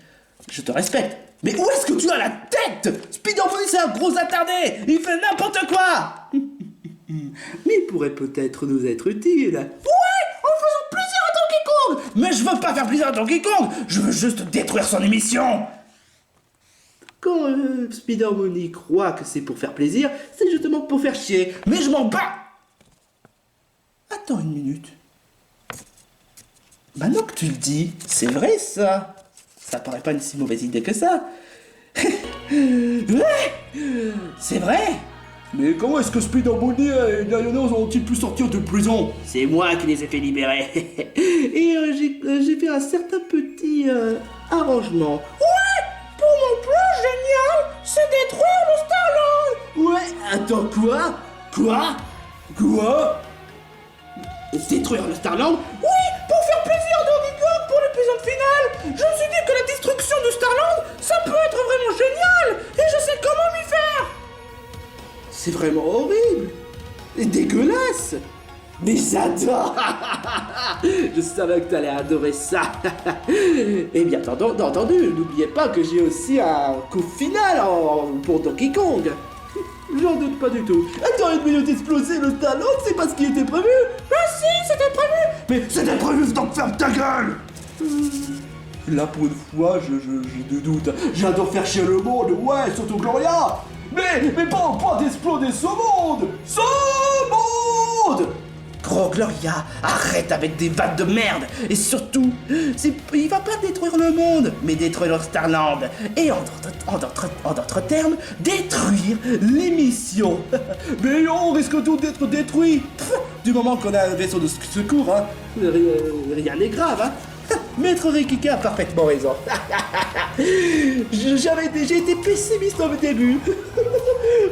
je te respecte. Mais où est-ce que tu as la tête? Spider-Money, c'est un gros attardé. Il fait n'importe quoi. Mais il pourrait peut-être nous être utile. Ouais, en faisant plaisir à Donkey Kong. Mais je veux pas faire plaisir à Donkey Kong. Je veux juste détruire son émission. Quand Spider-Money croit que c'est pour faire plaisir, c'est justement pour faire chier. Mais je m'en bats. Attends une minute. Maintenant que tu le dis, c'est vrai ça. Ça paraît pas une si mauvaise idée que ça. Ouais, c'est vrai. Mais comment est-ce que Spider-Money et Lionel ont-ils pu sortir de prison? C'est moi qui les ai fait libérer. Et j'ai fait un certain petit arrangement. Ouais, pour mon plan génial, c'est détruire le Starland. Ouais, attends quoi? Quoi? Détruire le Starland? Oui, pour faire plaisir à Donkey Kong pour l'épisode final. Je me suis dit que la destruction du Starland, ça peut être vraiment génial. Et je sais comment m'y faire. C'est vraiment horrible. Et dégueulasse. Mais j'adore. Je savais que t'allais adorer ça. Et bien entendu, n'oubliez pas que j'ai aussi un coup final pour Donkey Kong. J'en doute pas du tout. Attends une minute, exploser le Starland, c'est pas ce qui était prévu. Ah si, c'était prévu. Mais c'était prévu, donc ferme ta gueule! Là, pour une fois, j'ai des doutes. J'adore faire chier le monde, ouais, surtout Gloria! Mais pas d'exploser ce monde! Ce monde! Gros Gloria, arrête avec des vannes de merde. Et surtout, il va pas détruire le monde, mais détruire le Starland. Et en d'autres termes, détruire l'émission. Mais on risque tout d'être détruit! Du moment qu'on a un vaisseau de secours, hein, rien n'est grave, hein. Maître Rikiki a parfaitement raison. J'ai été pessimiste au début.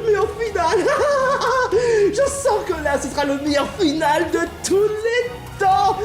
Mais au final, je sens que là, ce sera le meilleur final de tous les temps.